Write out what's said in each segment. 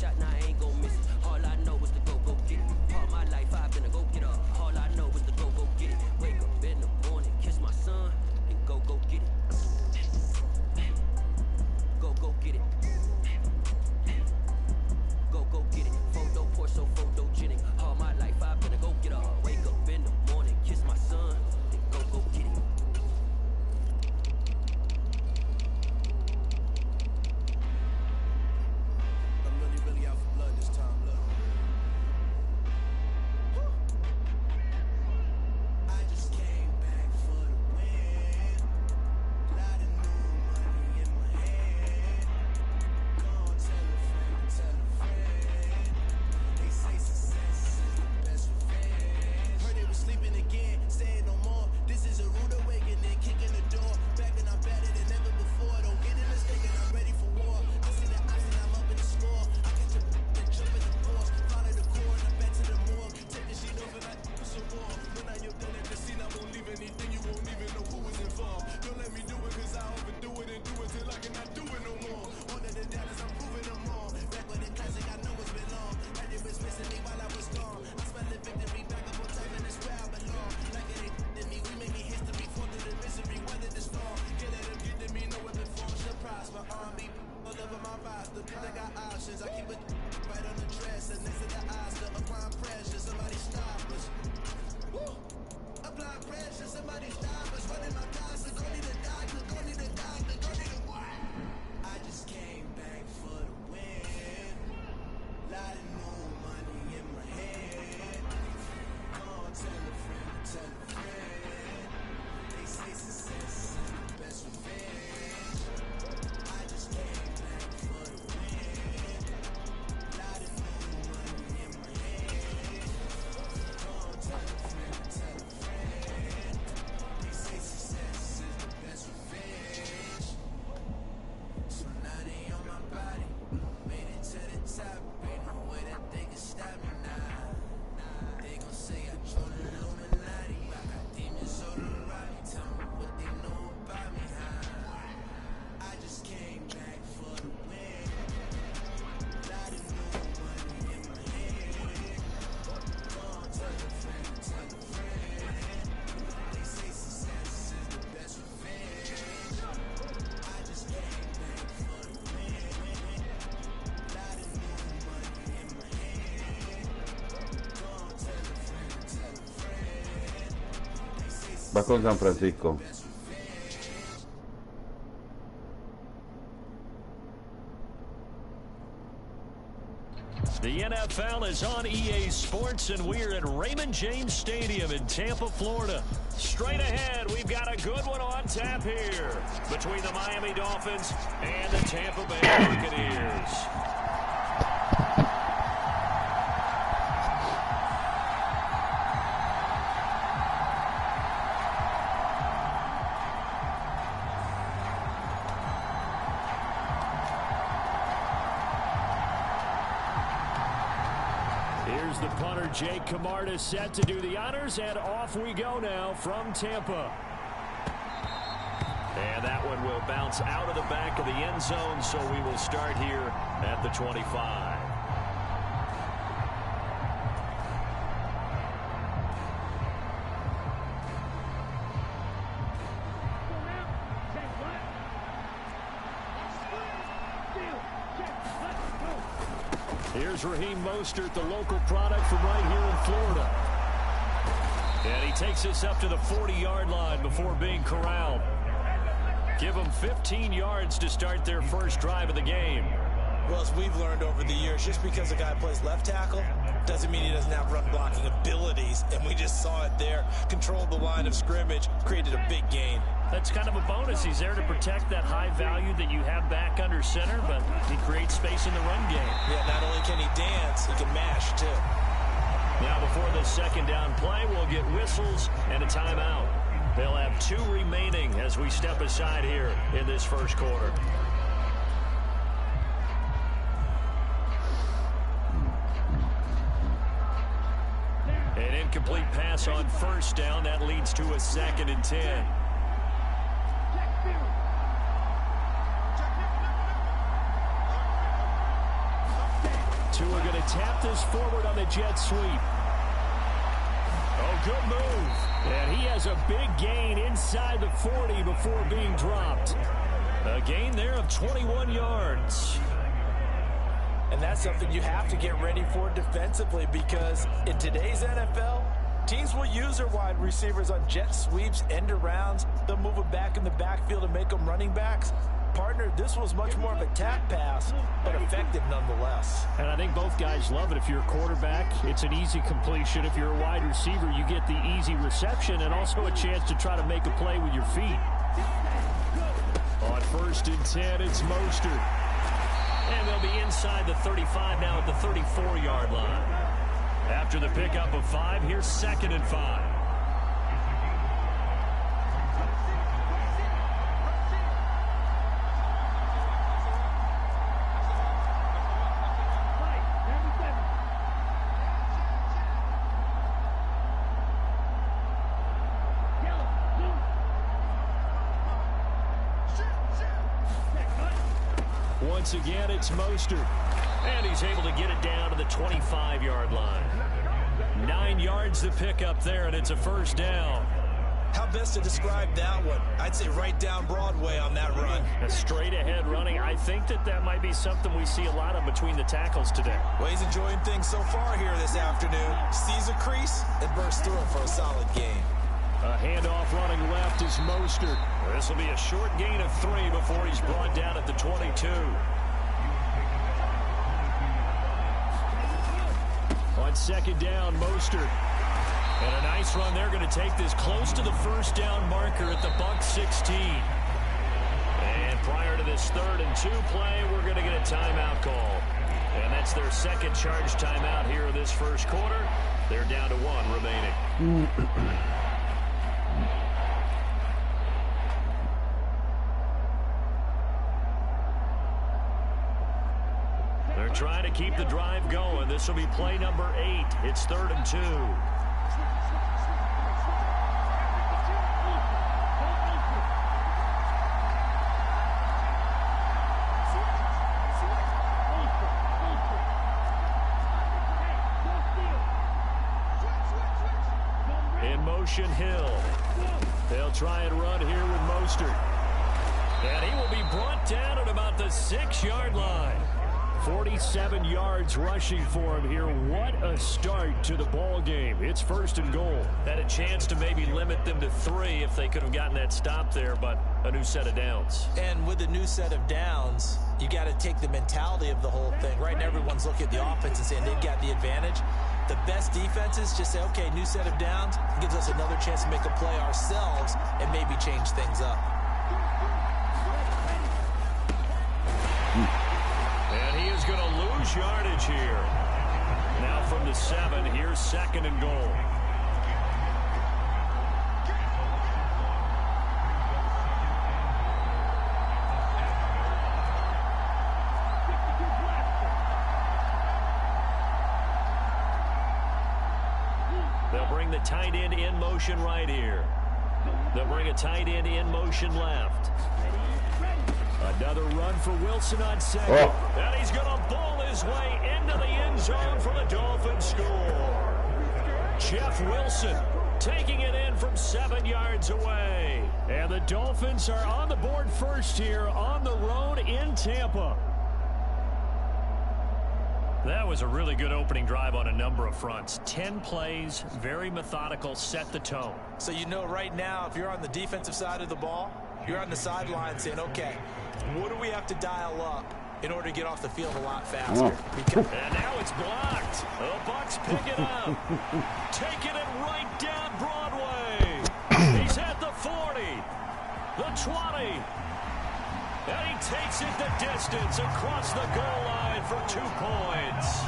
shot, now I ain't gon' miss it. All I know is to go get it. All my life I've been a go get up. All I know is to go get it. Wake up in the morning, kiss my son, and go get it. Go get it. Go get it. Photo poor, so photogenic. All my life I've been a go get up. Wake up in the morning, kiss my son, and go get it. Va con San Francisco. The NFL is on EA Sports, and we're at Raymond James Stadium in Tampa, Florida. Straight ahead, we've got a good one on tap here between the Miami Dolphins and the Tampa Bay Buccaneers. Here's the punter, Jake Camarda, set to do the honors, and off we go now from Tampa. And that one will bounce out of the back of the end zone, so we will start here at the 25. Here's Raheem Mostert, the local product from right here in Florida. And he takes us up to the 40-yard line before being corralled. Give them 15 yards to start their first drive of the game. Well, as we've learned over the years, just because a guy plays left tackle doesn't mean he doesn't have run blocking abilities. And we just saw it there. Controlled the line of scrimmage, created a big gain. That's kind of a bonus. He's there to protect that high value that you have back under center, but he creates space in the run game. Yeah, not only can he dance, he can mash, too. Now, before the second down play, we'll get whistles and a timeout. They'll have 2 remaining as we step aside here in this first quarter. An incomplete pass on first down. That leads to a 2nd and 10. Tua going to tap this forward on the jet sweep. Oh, good move. And he has a big gain inside the 40 before being dropped. A gain there of 21 yards. And that's something you have to get ready for defensively, because in today's NFL, teams will use their wide receivers on jet sweeps, end arounds. They'll move them back in the backfield and make them running backs. Partner, this was much more of a tap pass, but effective nonetheless. And I think both guys love it. If you're a quarterback, it's an easy completion. If you're a wide receiver, you get the easy reception and also a chance to try to make a play with your feet. On 1st and 10, it's Mostert. And they'll be inside the 35 now at the 34-yard line. After the pickup of 5, here's 2nd and 5. Once again, it's Mostert. And he's able to get it down to the 25-yard line. 9 yards to pick up there, and it's a 1st down. How best to describe that one? I'd say right down Broadway on that run. A straight-ahead running. I think that might be something we see a lot of between the tackles today. Well, he's enjoying things so far here this afternoon. Sees a crease and bursts through it for a solid gain. A handoff running left is Mostert. This will be a short gain of 3 before he's brought down at the 22. On 2nd down, Mostert. And a nice run. They're going to take this close to the 1st down marker at the Buck 16. And prior to this 3rd and 2 play, we're going to get a timeout call. And that's their 2nd charge timeout here in this 1st quarter. They're down to 1 remaining. They're trying to keep the drive going. This will be play number 8. It's 3rd and 2. In motion, Hill. They'll try and run here with Mostert. And he will be brought down at about the 6-yard line. 47 yards rushing for him here. What a start to the ball game. It's 1st and goal. Had a chance to maybe limit them to 3 if they could have gotten that stop there, but a new set of downs. And with a new set of downs, you got to take the mentality of the whole thing. Right now, everyone's looking at the offense and saying they've got the advantage. The best defenses just say, okay, new set of downs. It gives us another chance to make a play ourselves and maybe change things up. And he is going to lose yardage here. Now from the 7, here's 2nd and goal. They'll bring the tight end in motion right here. They'll bring a tight end in motion left. Another run for Wilson on 2nd. Oh. And he's going to ball his way into the end zone for the Dolphins score. Jeff Wilson taking it in from 7 yards away. And the Dolphins are on the board first here on the road in Tampa. That was a really good opening drive on a number of fronts. 10 plays, very methodical, set the tone. So you know right now, if you're on the defensive side of the ball, you're on the sideline saying, okay, what do we have to dial up in order to get off the field a lot faster? And now it's blocked. The Bucs pick it up. Taking it right down Broadway. He's at the 40, the 20. And he takes it the distance across the goal line for 2 points.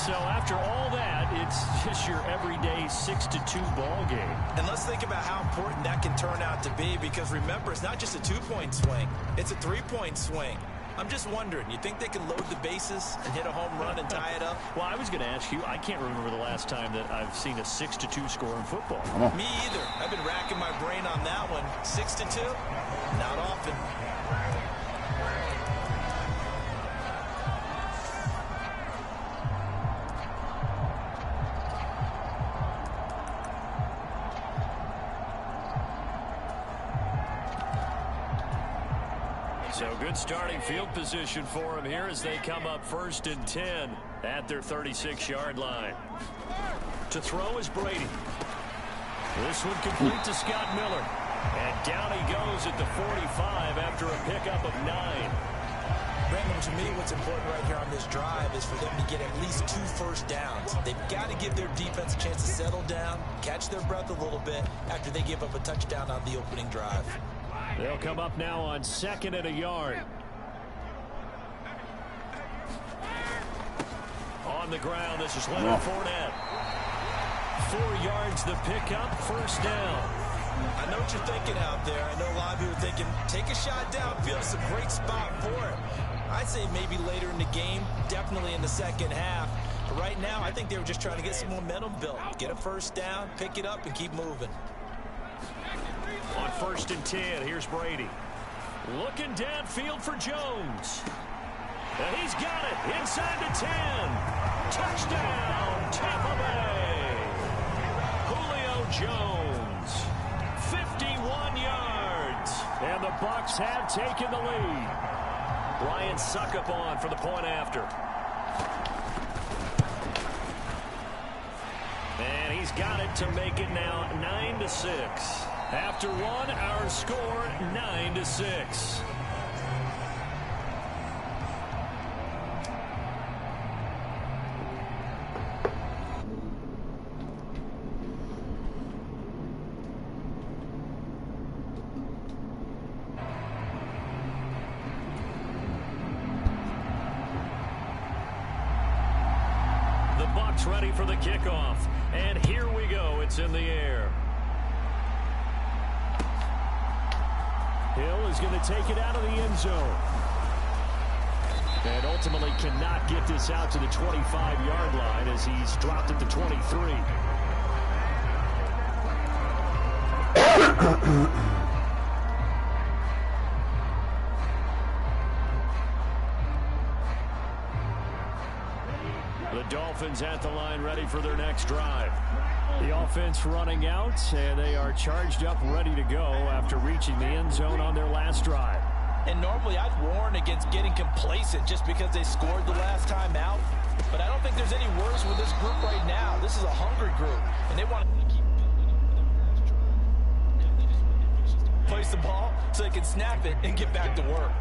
So after all that, it's just your everyday 6-2 ball game. And let's think about how important that can turn out to be, because remember, it's not just a 2-point swing. It's a 3-point swing. I'm just wondering, you think they can load the bases and hit a home run and tie it up? Well, I was going to ask you, I can't remember the last time that I've seen a 6-2 score in football. Me either. I've been racking my brain on that one. 6-2? Not often. So good starting field position for him here as they come up 1st and 10 at their 36-yard line. To throw is Brady. This one complete to Scott Miller. And down he goes at the 45 after a pickup of 9. Brandon, to me, what's important right here on this drive is for them to get at least 2 first downs. They've got to give their defense a chance to settle down, catch their breath a little bit after they give up a touchdown on the opening drive. They'll come up now on 2nd and a yard. On the ground, this is Leonard Fournette. 4 yards the pickup, 1st down. I know what you're thinking out there. I know a lot of you are thinking, take a shot downfield. It's a great spot for it. I'd say maybe later in the game, definitely in the second half. But right now, I think they were just trying to get some momentum built. Get a 1st down, pick it up, and keep moving. On 1st and 10, here's Brady. Looking downfield for Jones. And he's got it inside the 10. Touchdown, Tampa Bay. Julio Jones, 51 yards. And the Bucs have taken the lead. Ryan Suckup on for the point after. And he's got it to make it now 9-6. After one, our score 9-6. The Bucs ready for the kickoff. And here we go. It's in the air. Hill is going to take it out of the end zone. And ultimately cannot get this out to the 25-yard line as he's dropped at the 23. The Dolphins at the line ready for their next drive. The offense running out, and they are charged up, ready to go after reaching the end zone on their last drive. And normally I'd warn against getting complacent just because they scored the last time out. But I don't think there's any worse with this group right now. This is a hungry group, and they want to keep building up for their last drive. Place the ball so they can snap it and get back to work.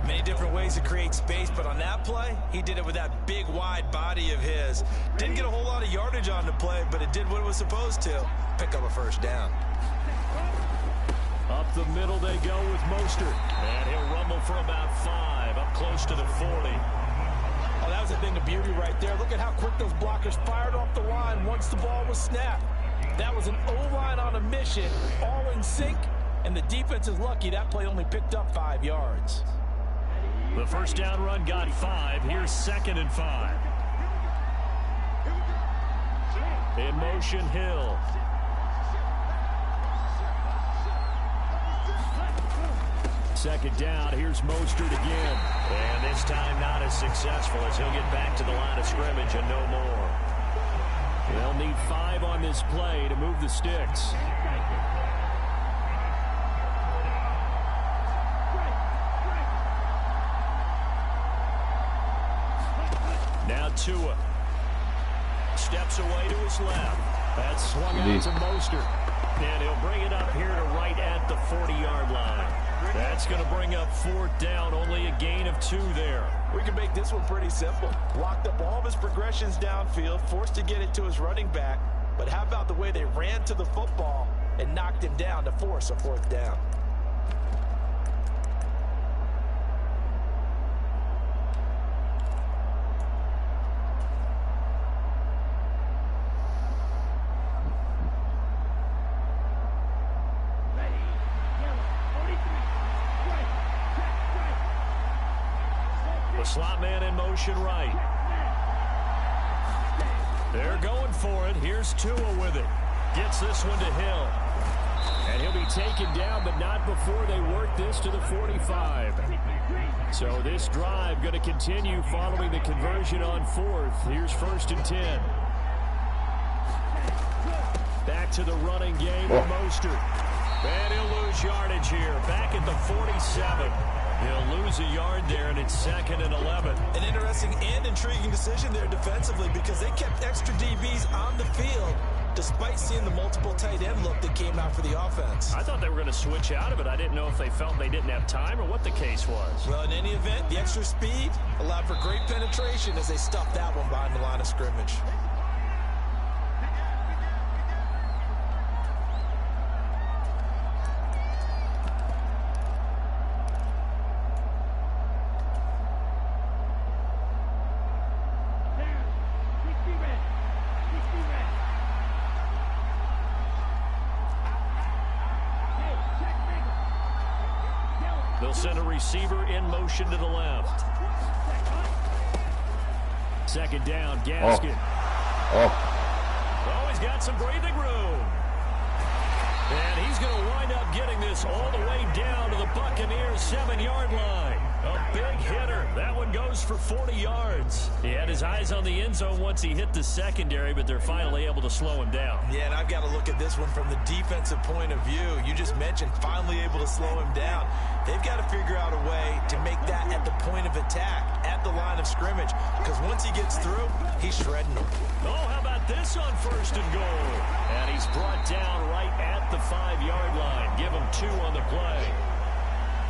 Many different ways to create space, but on that play, he did it with that big, wide body of his. Didn't get a whole lot of yardage on the play, but it did what it was supposed to. Pick up a 1st down. Up the middle they go with Mostert. And he'll rumble for about 5, up close to the 40. Oh, that was a thing of beauty right there. Look at how quick those blockers fired off the line once the ball was snapped. That was an O-line on a mission, all in sync, and the defense is lucky that play only picked up 5 yards. The 1st down run got 5. Here's 2nd and 5. In motion, Hill. Second down, here's Mostert again. And this time not as successful as he'll get back to the line of scrimmage and no more. They'll need 5 on this play to move the sticks. Now Tua steps away to his left. That's swung out to Mostert. And he'll bring it up here to right at the 40-yard line. That's going to bring up 4th down, only a gain of 2 there. We can make this one pretty simple. Locked up all of his progressions downfield, forced to get it to his running back. But how about the way they ran to the football and knocked him down to force a 4th down? The slot man in motion right. They're going for it. Here's Tua with it. Gets this one to Hill. And he'll be taken down, but not before they work this to the 45. So this drive going to continue following the conversion on 4th. Here's 1st and 10. Back to the running game with Mostert. And he'll lose yardage here. Back at the 47. He'll lose a yard there, and it's 2nd and 11. An interesting and intriguing decision there defensively because they kept extra DBs on the field despite seeing the multiple tight end look that came out for the offense. I thought they were going to switch out of it. I didn't know if they felt they didn't have time or what the case was. Well, in any event, the extra speed allowed for great penetration as they stuffed that one behind the line of scrimmage. They'll send a receiver in motion to the left. 2nd down, Gaskin. Oh, he's got some breathing room. And he's going to wind up getting this all the way down to the Buccaneers' 7-yard line. A big hitter. That one goes for 40 yards. He had his eyes on the end zone once he hit the secondary, but they're finally able to slow him down. Yeah, and I've got to look at this one from the defensive point of view. You just mentioned finally able to slow him down. They've got to figure out a way to make that at the point of attack, at the line of scrimmage, because once he gets through, he's shredding them. Oh, how about this on 1st and goal? And he's brought down right at the 5-yard line. Give him 2 on the play.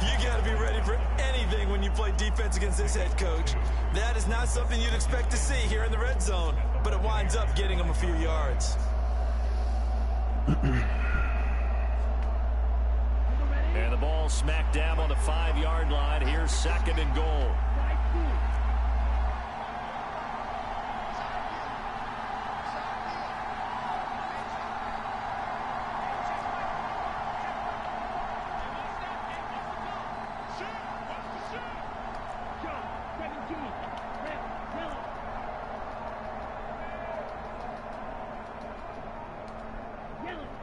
You got to be ready for anything when you play defense against this head coach. That is not something you'd expect to see here in the red zone, but it winds up getting him a few yards. And the ball smack dab on the 5-yard line. Here's 2nd and goal.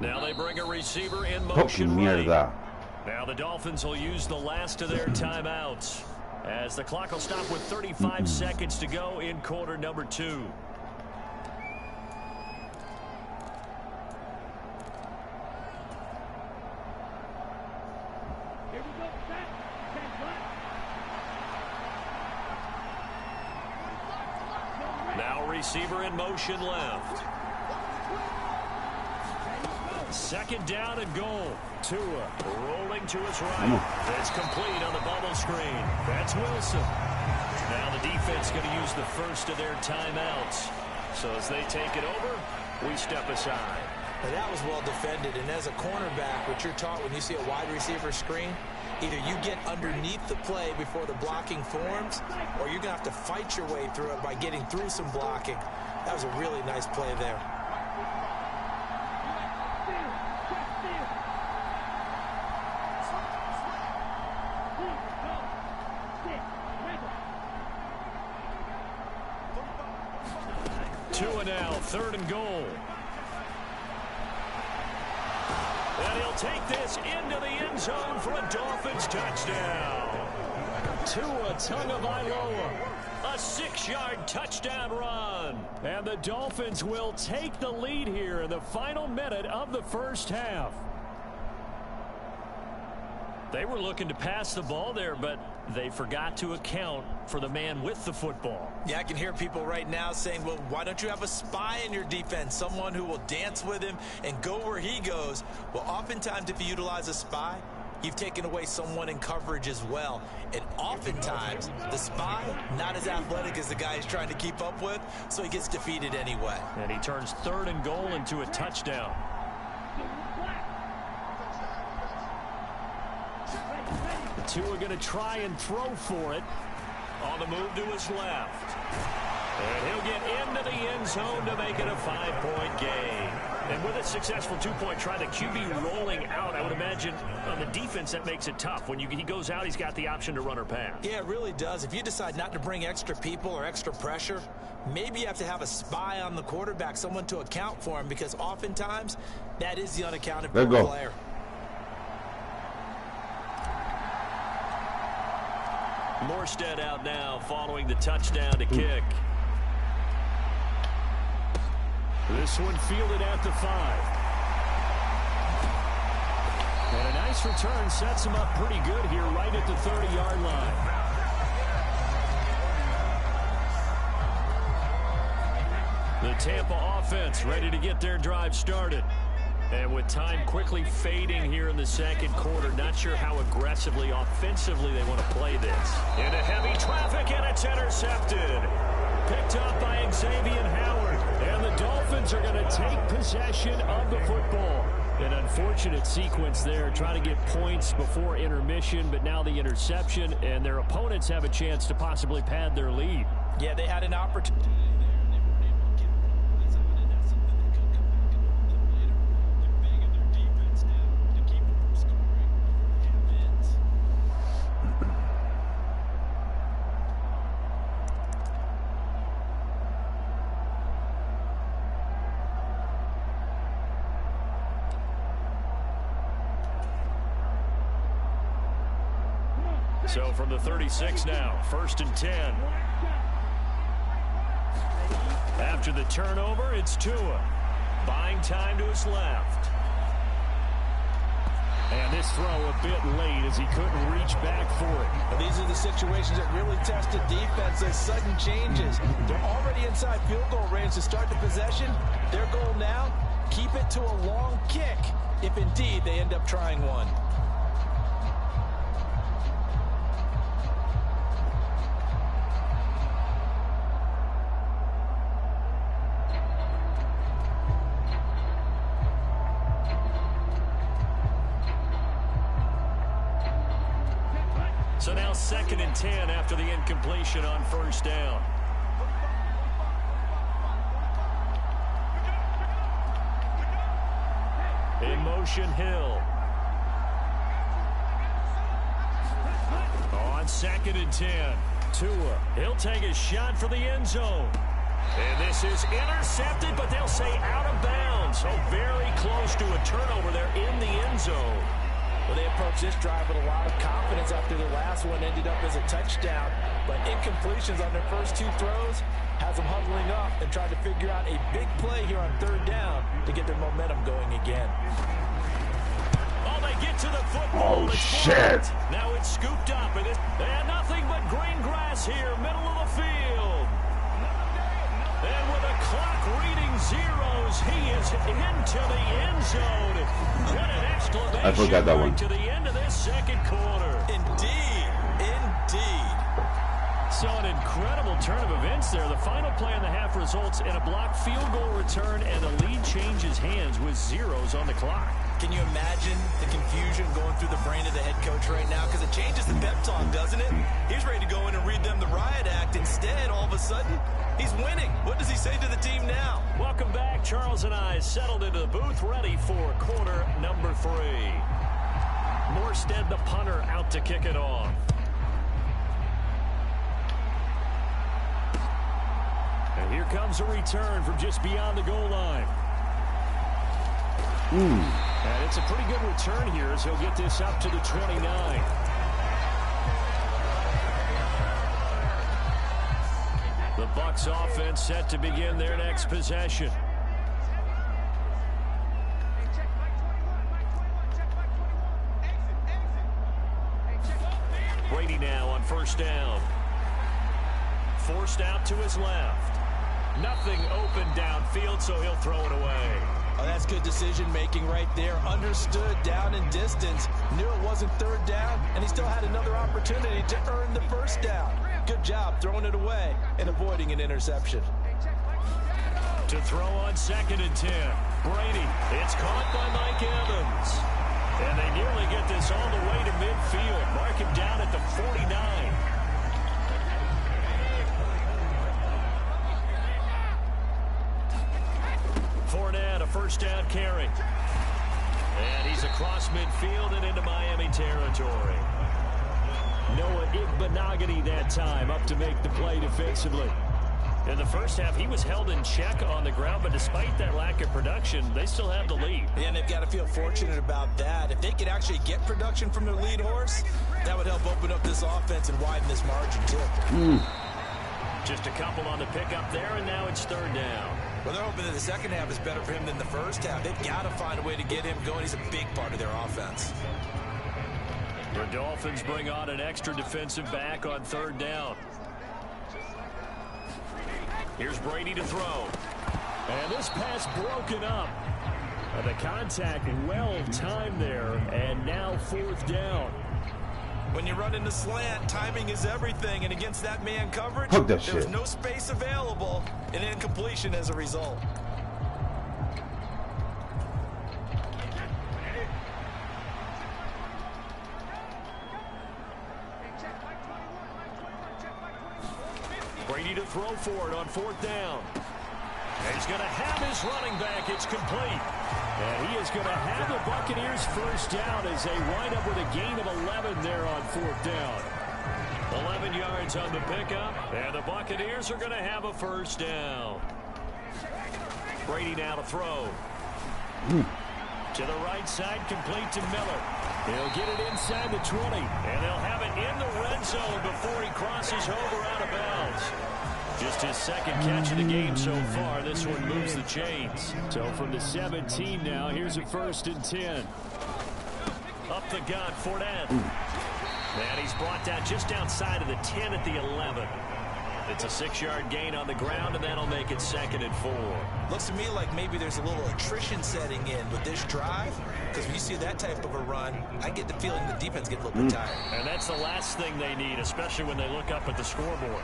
Now they bring a receiver in motion right. Now the Dolphins will use the last of their timeouts as the clock will stop with 35 seconds to go in quarter number 2. Now receiver in motion left. 2nd down and goal. Tua rolling to his right. That's complete on the bubble screen. That's Wilson. Now the defense going to use the first of their timeouts. So as they take it over, we step aside. Now that was well defended. And as a cornerback, what you're taught when you see a wide receiver screen, either you get underneath the play before the blocking forms, or you're going to have to fight your way through it by getting through some blocking. That was a really nice play there. Tua now, 3rd and goal. And he'll take this into the end zone for a Dolphins touchdown. Tua Tagovailoa, a 6-yard touchdown run. And the Dolphins will take the lead here in the final minute of the first half. They were looking to pass the ball there, but they forgot to account for the man with the football. Yeah, I can hear people right now saying, well, why don't you have a spy in your defense, someone who will dance with him and go where he goes? Well, oftentimes if you utilize a spy, you've taken away someone in coverage as well. And oftentimes, the spy, not as athletic as the guy he's trying to keep up with, so he gets defeated anyway. And he turns 3rd and goal into a touchdown. Tua going to try and throw for it. On the move to his left. And he'll get into the end zone to make it a 5-point game. And with a successful 2-point try, the QB rolling out, I would imagine on the defense that makes it tough. When he goes out, he's got the option to run or pass. Yeah, it really does. If you decide not to bring extra people or extra pressure, maybe you have to have a spy on the quarterback, someone to account for him, because oftentimes that is the unaccounted for player. Morstead out now following the touchdown to kick. This one fielded at the 5. And a nice return sets him up pretty good here right at the 30-yard line. The Tampa offense ready to get their drive started. And with time quickly fading here in the second quarter, not sure how aggressively, offensively they want to play this. Into heavy traffic, and it's intercepted. Picked up by Xavier Howard. And the Dolphins are going to take possession of the football. An unfortunate sequence there, trying to get points before intermission, but now the interception, and their opponents have a chance to possibly pad their lead. Yeah, they had an opportunity. So from the 36 now, 1st and 10. After the turnover, it's Tua. Buying time to his left. And this throw a bit late as he couldn't reach back for it. Well, these are the situations that really test the defense, those sudden changes. They're already inside field goal range to start the possession. Their goal now, keep it to a long kick, if indeed they end up trying one. So now 2nd and 10 after the incompletion on 1st down. In motion, Hill. On 2nd and 10, Tua. He'll take a shot for the end zone. And this is intercepted, but they'll say out of bounds. So very close to a turnover there in the end zone. Well, they approached this drive with a lot of confidence after the last one ended up as a touchdown. But incompletions on their first 2 throws has them huddling up and trying to figure out a big play here on 3rd down to get their momentum going again. Oh, they get to the football. Oh, shit. Now it's scooped up. And nothing but green grass here, middle of the field. And with the clock reading zeros, he is into the end zone. What an exclamation I forgot that one. To the end of this second quarter. Indeed. Indeed. So an incredible turn of events there. The final play in the half results in a blocked field goal return, and the lead changes hands with zeros on the clock. Can you imagine the confusion going through the brain of the head coach right now? Because it changes the pep talk, doesn't it? He's ready to go in and read them the riot act. Instead, all of a sudden, he's winning. What does he say to the team now? Welcome back. Charles and I settled into the booth, ready for quarter number 3. Morstead, the punter, out to kick it off. And here comes a return from just beyond the goal line. And it's a pretty good return here as he'll get this up to the 29. The Bucs offense set to begin their next possession. Brady now on 1st down. Forced out to his left. Nothing open downfield, so he'll throw it away. Oh, that's good decision-making right there. Understood down and distance. Knew it wasn't 3rd down, and he still had another opportunity to earn the 1st down. Good job throwing it away and avoiding an interception. To throw on 2nd and 10. Brady. It's caught by Mike Evans. And they nearly get this all the way to midfield. Mark him down at the 49. Fournette, a 1st down carry. And he's across midfield and into Miami territory. Noah Igbenogany that time up to make the play defensively. In the first half, he was held in check on the ground, but despite that lack of production, they still have the lead. Yeah, and they've got to feel fortunate about that. If they could actually get production from their lead horse, that would help open up this offense and widen this margin, too. Just a couple on the pickup there, and now it's 3rd down. Well, they're hoping that the second half is better for him than the first half. They've got to find a way to get him going. He's a big part of their offense. The Dolphins bring on an extra defensive back on third down. Here's Brady to throw. And this pass broken up. The contact well timed there, and now fourth down. When you run into slant, timing is everything, and against that man coverage, there's no space available, and incompletion as a result. Brady to throw for it on fourth down. And he's going to have his running back. It's complete. And he is going to have the Buccaneers first down as they wind up with a gain of 11 there on fourth down. 11 yards on the pickup, and the Buccaneers are going to have a first down. Brady now to throw. To the right side, complete to Miller. He'll get it inside the 20, and they'll have it in the red zone before he crosses over out of bounds. Just his second catch of the game so far. This one moves the chains. So from the 17 now, here's a 1st and 10. Up the gut, Fournette. And he's brought down just outside of the 10 at the 11. It's a 6-yard gain on the ground, and that'll make it 2nd and 4. Looks to me like maybe there's a little attrition setting in with this drive, because when you see that type of a run, I get the feeling the defense gets a little bit tired. And that's the last thing they need, especially when they look up at the scoreboard.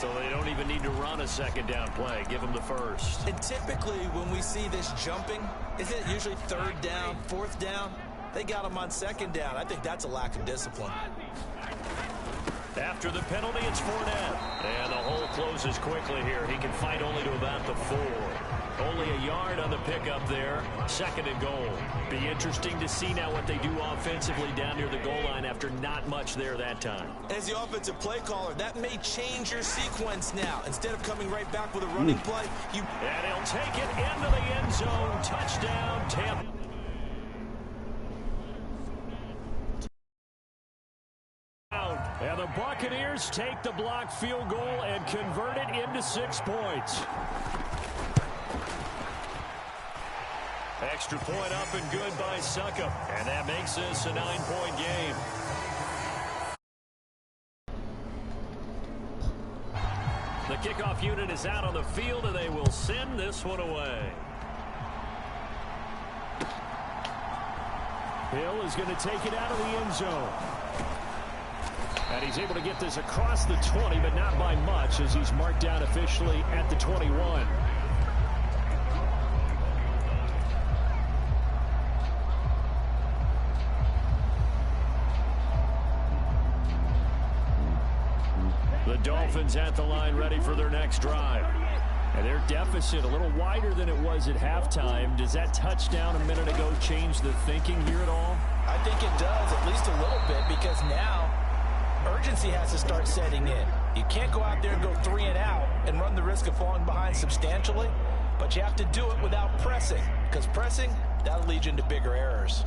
So they don't even need to run a 2nd down play. Give them the first. And typically when we see this jumping, isn't it usually 3rd down, 4th down? They got them on 2nd down. I think that's a lack of discipline. After the penalty, it's Fournette. And the hole closes quickly here. He can fight only to about the 4. Only a yard on the pickup there. 2nd and goal. Be interesting to see now what they do offensively down near the goal line after not much there that time. As the offensive play caller, that may change your sequence now. Instead of coming right back with a running play, you... And he'll take it into the end zone. Touchdown, Tampa. And the Buccaneers take the blocked field goal and convert it into 6 points. Extra point up and good by Suckup. And that makes this a 9-point game. The kickoff unit is out on the field, and they will send this one away. Hill is going to take it out of the end zone. And he's able to get this across the 20, but not by much, as he's marked down officially at the 21. The Dolphins at the line, ready for their next drive. And their deficit a little wider than it was at halftime. Does that touchdown a minute ago change the thinking here at all? I think it does, at least a little bit, because now urgency has to start setting in. You can't go out there and go 3 and out and run the risk of falling behind substantially, but you have to do it without pressing, because pressing, that'll lead you into bigger errors.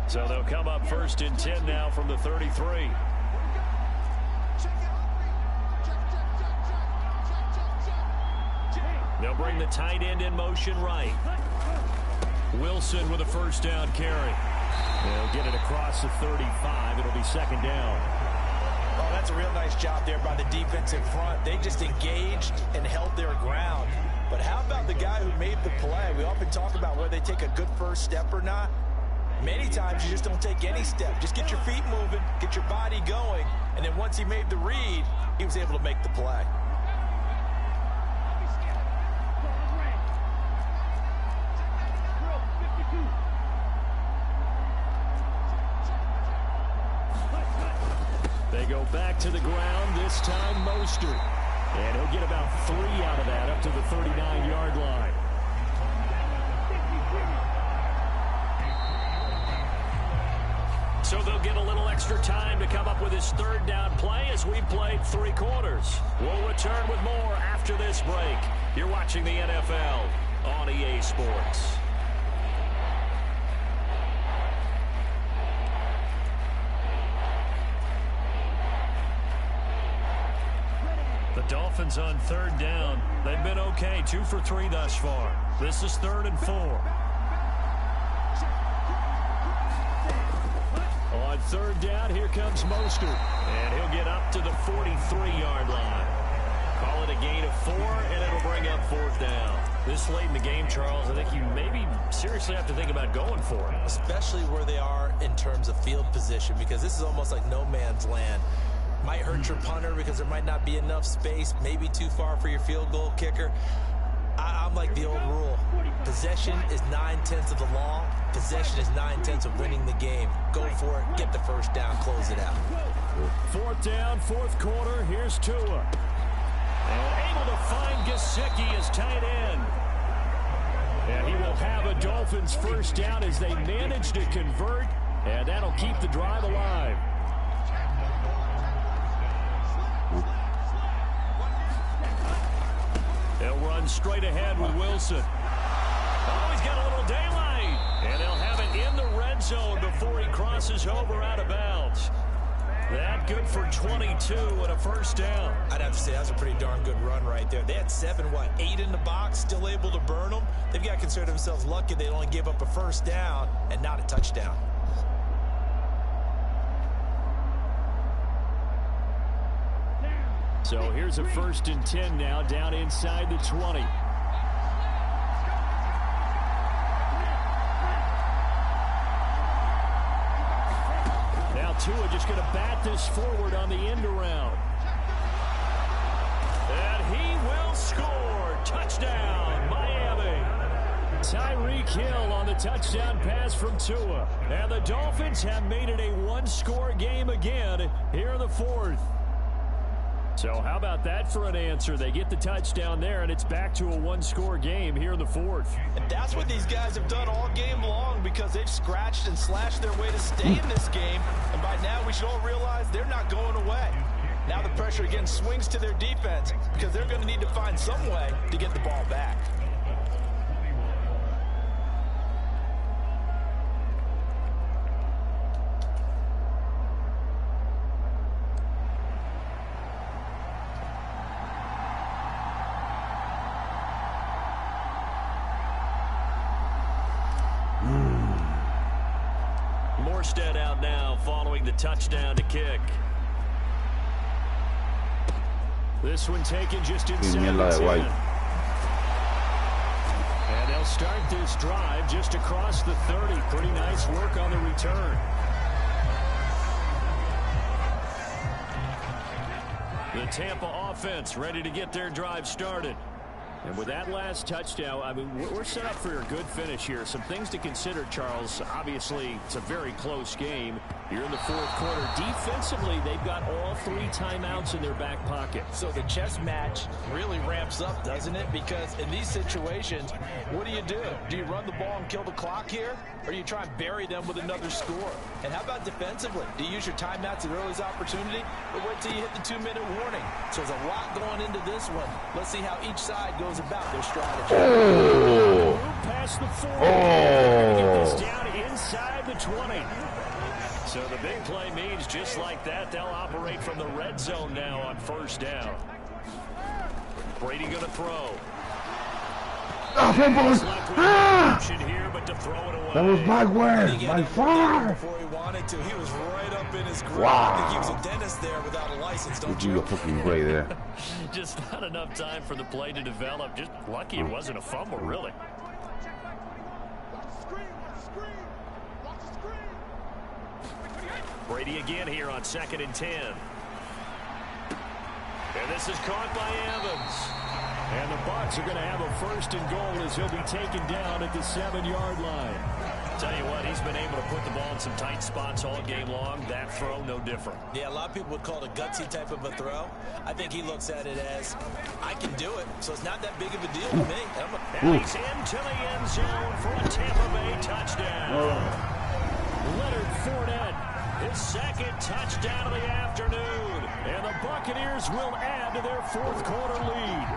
So they'll come up 1st and 10 now from the 33. They'll bring the tight end in motion right. Wilson with a 1st down carry. They'll get it across the 35. It'll be 2nd down. Oh, that's a real nice job there by the defensive front. They just engaged and held their ground. But how about the guy who made the play? We often talk about whether they take a good first step or not. Many times you just don't take any step. Just get your feet moving, get your body going, and then once he made the read, he was able to make the play. They go back to the ground, this time Mostert. And he'll get about 3 out of that up to the 39-yard line. So they'll get a little extra time to come up with his 3rd down play as we've played 3 quarters. We'll return with more after this break. You're watching the NFL on EA Sports. The Dolphins on third down. They've been okay, 2 for 3 thus far. This is 3rd and 4. On third down, here comes Mostert. And he'll get up to the 43-yard line. Call it a gain of 4, and it'll bring up 4th down. This late in the game, Charles, I think you maybe seriously have to think about going for it. Especially where they are in terms of field position, because this is almost like no man's land. Might hurt your punter because there might not be enough space, maybe too far for your field goal kicker. I'm like the old rule. Possession is 9/10 of the law. Possession is 9/10 of winning the game. Go for it, get the first down, close it out. 4th down, 4th quarter. Here's Tua. And able to find Gesicki as tight end. And he will have a Dolphins first down as they manage to convert. And that'll keep the drive alive. They'll run straight ahead with Wilson. Oh, he's got a little daylight. And they'll have it in the red zone before he crosses over out of bounds. That good for 22 and a first down. I'd have to say that's a pretty darn good run right there. They had 8 in the box, still able to burn them. They've got to consider themselves lucky they only gave up a first down and not a touchdown. So here's a 1st and 10 now, down inside the 20. Now Tua just going to bat this forward on the end around. And he will score. Touchdown, Miami. Tyreek Hill on the touchdown pass from Tua. And the Dolphins have made it a one-score game again here in the 4th. So how about that for an answer? They get the touchdown there, and it's back to a one-score game here in the 4th. And that's what these guys have done all game long, because they've scratched and slashed their way to stay in this game. And by now, we should all realize they're not going away. Now the pressure again swings to their defense, because they're going to need to find some way to get the ball back. Out now following the touchdown to kick. This one taken just inside the 10. And they'll start this drive just across the 30. Pretty nice work on the return. The Tampa offense ready to get their drive started. And with that last touchdown, I mean, we're set up for a good finish here. Some things to consider, Charles. Obviously, it's a very close game. You're in the 4th quarter. Defensively, they've got all 3 timeouts in their back pocket. So the chess match really ramps up, doesn't it? Because in these situations, what do? Do you run the ball and kill the clock here? Or do you try and bury them with another score? And how about defensively? Do you use your timeouts at earliest opportunity? Or wait till you hit the 2-minute warning? So there's a lot going into this one. Let's see how each side goes about their strategy. Oh. Past the 40. Get this down inside the 20. So the big play means just like that, they'll operate from the red zone now on first down. Brady going to throw. Here, but to throw it away. That was my word, my far. Before he wanted to, he was right up in his grill. Wow. I think he was a dentist there without a license, don't you? You're fucking great there. Just not enough time for the play to develop. Just lucky it wasn't a fumble, really. Brady again here on 2nd and 10. And this is caught by Evans. And the Bucs are going to have a 1st and goal as he'll be taken down at the 7-yard line. Tell you what, he's been able to put the ball in some tight spots all game long. That throw, no different. Yeah, a lot of people would call it a gutsy type of a throw. I think he looks at it as, I can do it, so it's not that big of a deal to me. And he's into the end zone for a Tampa Bay touchdown. Leonard Fournette, his 2nd touchdown of the afternoon. And the Buccaneers will add to their 4th quarter lead.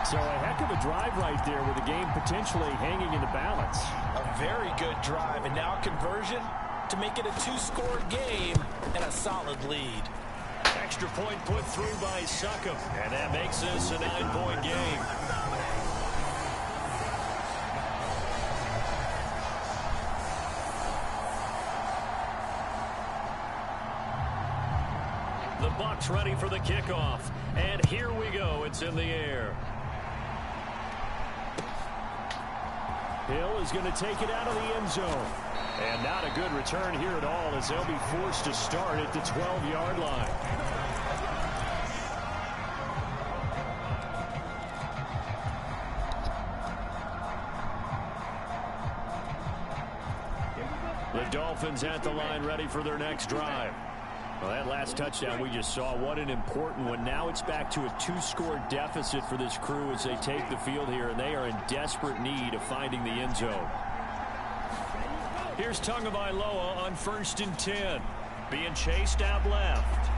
So a heck of a drive right there with the game potentially hanging in the balance. A very good drive, and now conversion to make it a 2-score game and a solid lead. Extra extra point put through by Suckham. And that makes this a 9-point game. The Bucs ready for the kickoff. And here we go. It's in the air. Hill is going to take it out of the end zone. And not a good return here at all, as they'll be forced to start at the 12-yard line. The Dolphins at the line, ready for their next drive. Well, that last touchdown we just saw, what an important one. Now it's back to a 2-score deficit for this crew as they take the field here, and they are in desperate need of finding the end zone. Here's Tagovailoa on 1st and 10. Being chased out left.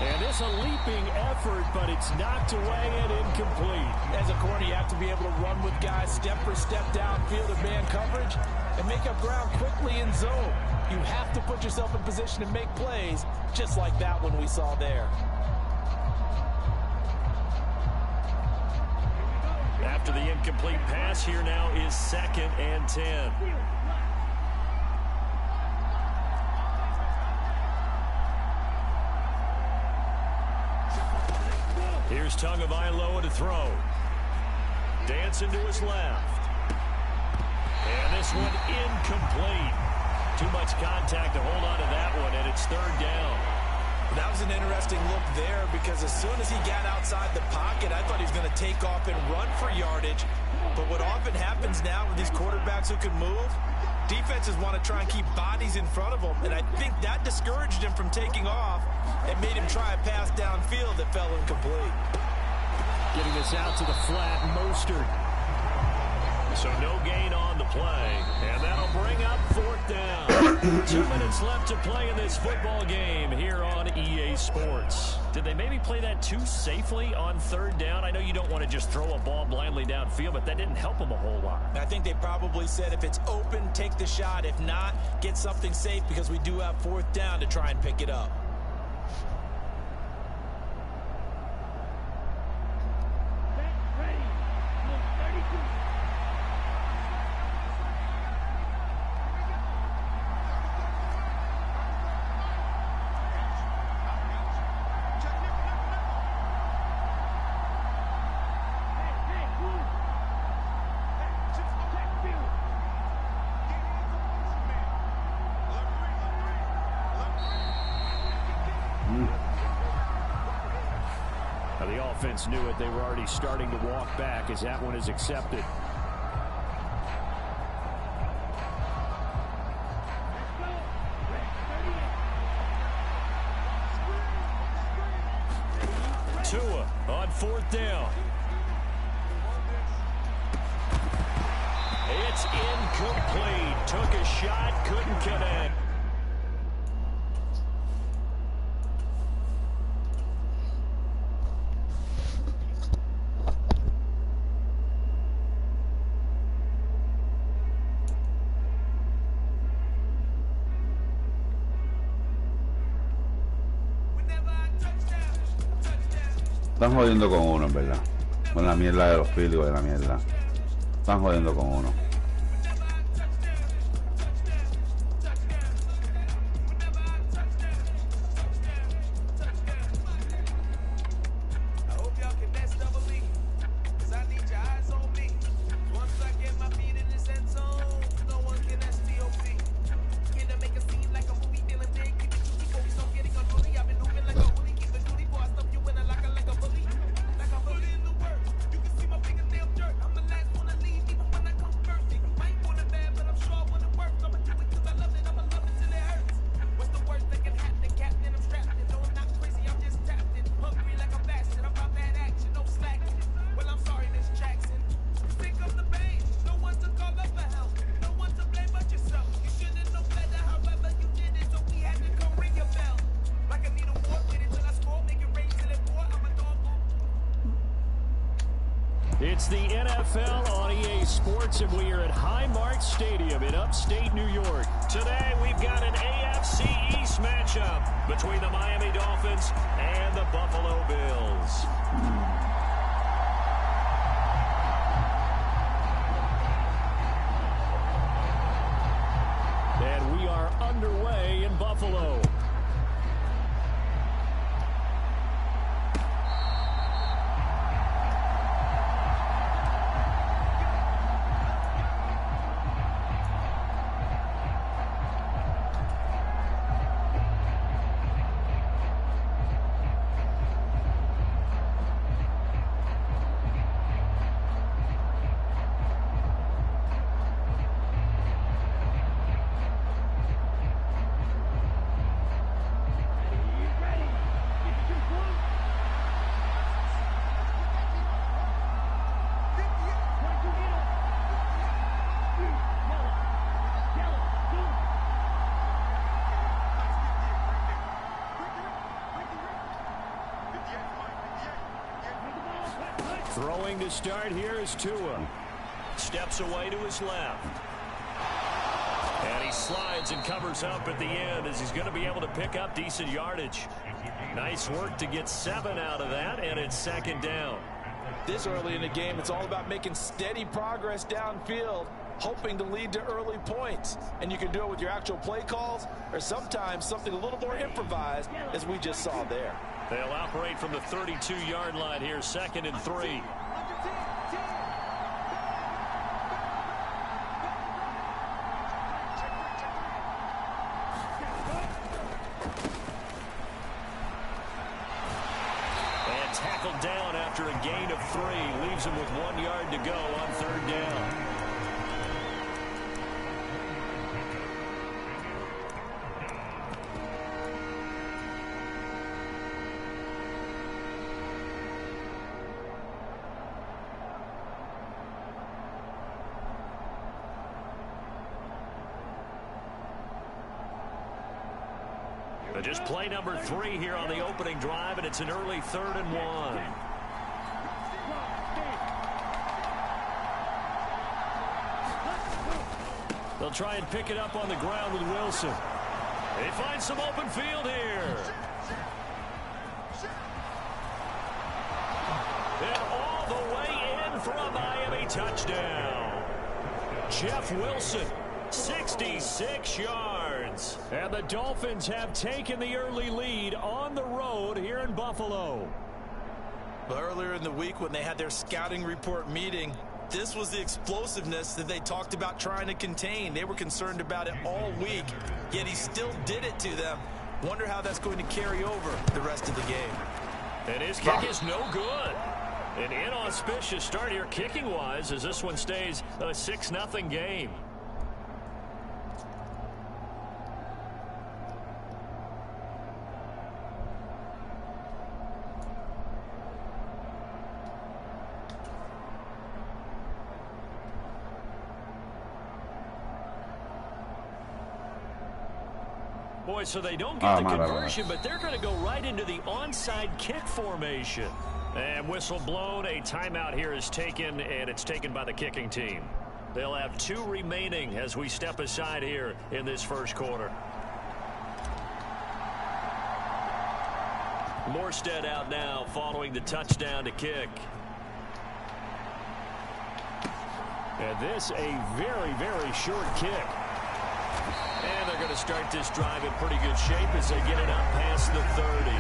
And this a leaping effort, but it's knocked away and incomplete. As a corner, you have to be able to run with guys step for step downfield in man coverage and make up ground quickly in zone. You have to put yourself in position to make plays, just like that one we saw there. After the incomplete pass, here now is 2nd and 10. Here's Tagovailoa to throw. Dancing to his left. And this one incomplete. Too much contact to hold on to that one, and it's 3rd down. That was an interesting look there, because as soon as he got outside the pocket, I thought he was going to take off and run for yardage. But what often happens now with these quarterbacks who can move, defenses want to try and keep bodies in front of them, and I think that discouraged him from taking off and made him try a pass downfield that fell incomplete. Getting this out to the flat, Mostert. So no gain on the play, and that'll bring up 4th down. 2 minutes left to play in this football game here on EA Sports. Did they maybe play that too safely on 3rd down? I know you don't want to just throw a ball blindly downfield, but that didn't help them a whole lot. I think they probably said if it's open, take the shot. If not, get something safe, because we do have 4th down to try and pick it up. The offense knew it. They were already starting to walk back as that one is accepted. Tua on 4th down. It's incomplete. Took a shot, couldn't connect. Están jodiendo con uno, en verdad. Con la mierda de los field goals, de la mierda. Están jodiendo con uno. It's the NFL on EA Sports, and we are at Highmark Stadium in upstate New York. Today, we've got an AFC East matchup. matchup between the Miami Dolphins and the Buffalo Bills. And we are underway in Buffalo. Throwing to start here is Tua. Steps away to his left. And he slides and covers up at the end as he's going to be able to pick up decent yardage. Nice work to get 7 out of that, and it's second down. This early in the game, it's all about making steady progress downfield, hoping to lead to early points. And you can do it with your actual play calls or sometimes something a little more improvised, as we just saw there. They'll operate from the 32-yard line here, 2nd and 3. And tackled down after a gain of 3. Leaves him with 1 yard to go on 3rd down. Just play number 3 here on the opening drive, and it's an early 3rd and 1. They'll try and pick it up on the ground with Wilson. They find some open field here. And all the way in for a Miami touchdown. Jeff Wilson, 66 yards. And the Dolphins have taken the early lead on the road here in Buffalo. But earlier in the week when they had their scouting report meeting, this was the explosiveness that they talked about trying to contain. They were concerned about it all week, yet he still did it to them. Wonder how that's going to carry over the rest of the game. And his kick is no good. An inauspicious start here kicking-wise as this one stays a 6-0 game. Boy, so they don't get the conversion, but they're going to go right into the onside kick formation. And whistle blown, a timeout here is taken, and it's taken by the kicking team. They'll have 2 remaining as we step aside here in this first quarter. Morstead out now following the touchdown to kick. And this a very, very short kick. And they're going to start this drive in pretty good shape as they get it up past the 30.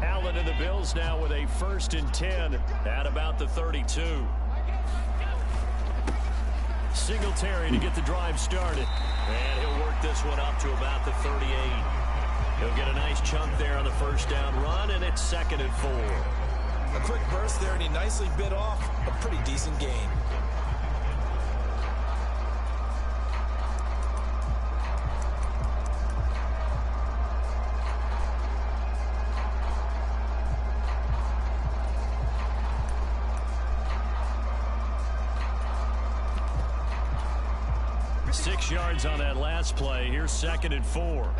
Allen and the Bills now with a 1st and 10 at about the 32. Singletary to get the drive started. And he'll work this one up to about the 38. He'll get a nice chunk there on the first down run, and it's 2nd and 4. A quick burst there, and he nicely bit off a pretty decent gain. 6 yards on that last play. Here's 2nd and 4.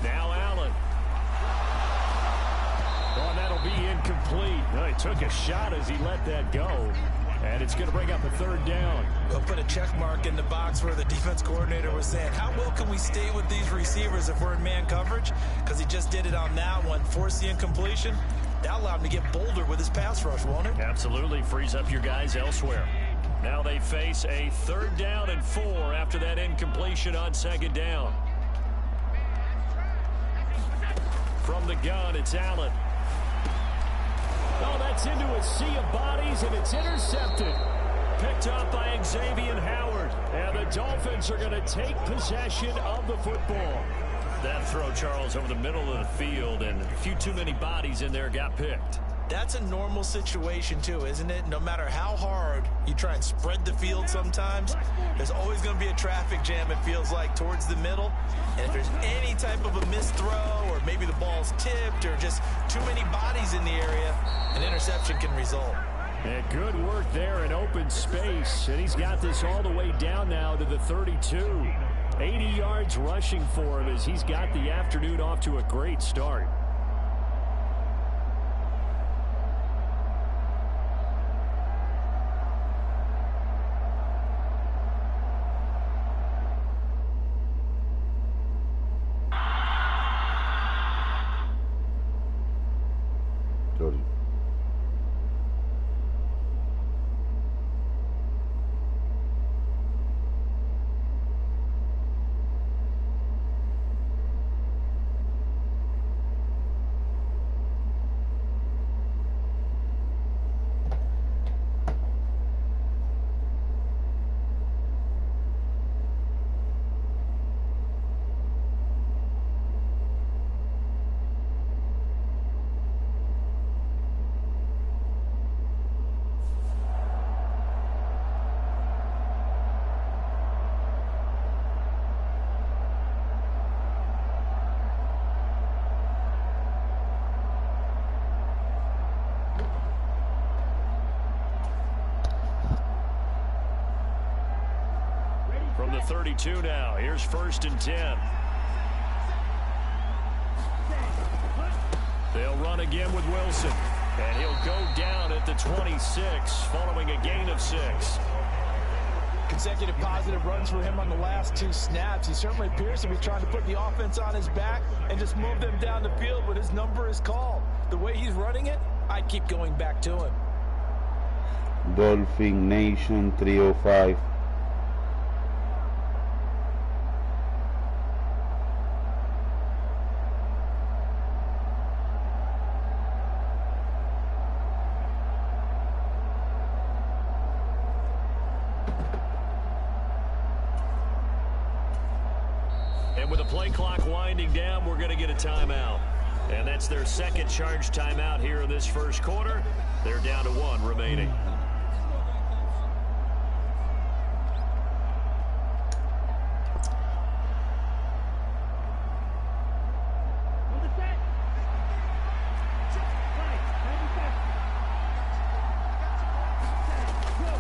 Now Allen. Oh, that'll be incomplete. No, he took a shot as he let that go. And it's going to bring up a 3rd down. We'll put a check mark in the box where the defense coordinator was saying, how well can we stay with these receivers if we're in man coverage? Because he just did it on that one. Force the incompletion. That allowed him to get bolder with his pass rush, won't it? Absolutely. Frees up your guys elsewhere. Now they face a 3rd down and 4 after that incompletion on 2nd down. From the gun, it's Allen. Oh, that's into a sea of bodies, and it's intercepted. Picked up by Xavier Howard. And the Dolphins are going to take possession of the football. That throw, Charles, over the middle of the field, and a few too many bodies in there got picked. That's a normal situation, too, isn't it? No matter how hard you try and spread the field sometimes, there's always going to be a traffic jam, it feels like, towards the middle. And if there's any type of a missed throw, or maybe the ball's tipped, or just too many bodies in the area, an interception can result. And good work there in open space. And he's got this all the way down now to the 32. 80 yards rushing for him as he's got the afternoon off to a great start. From the 32 now, here's 1st and 10. They'll run again with Wilson, and he'll go down at the 26 following a gain of 6. Consecutive positive runs for him on the last 2 snaps. He certainly appears to be trying to put the offense on his back and just move them down the field when his number is called. The way he's running it, I'd keep going back to him. Dolphin Nation 305. And with the play clock winding down, we're going to get a timeout. And that's their 2nd charge timeout here in this 1st quarter. They're down to 1 remaining.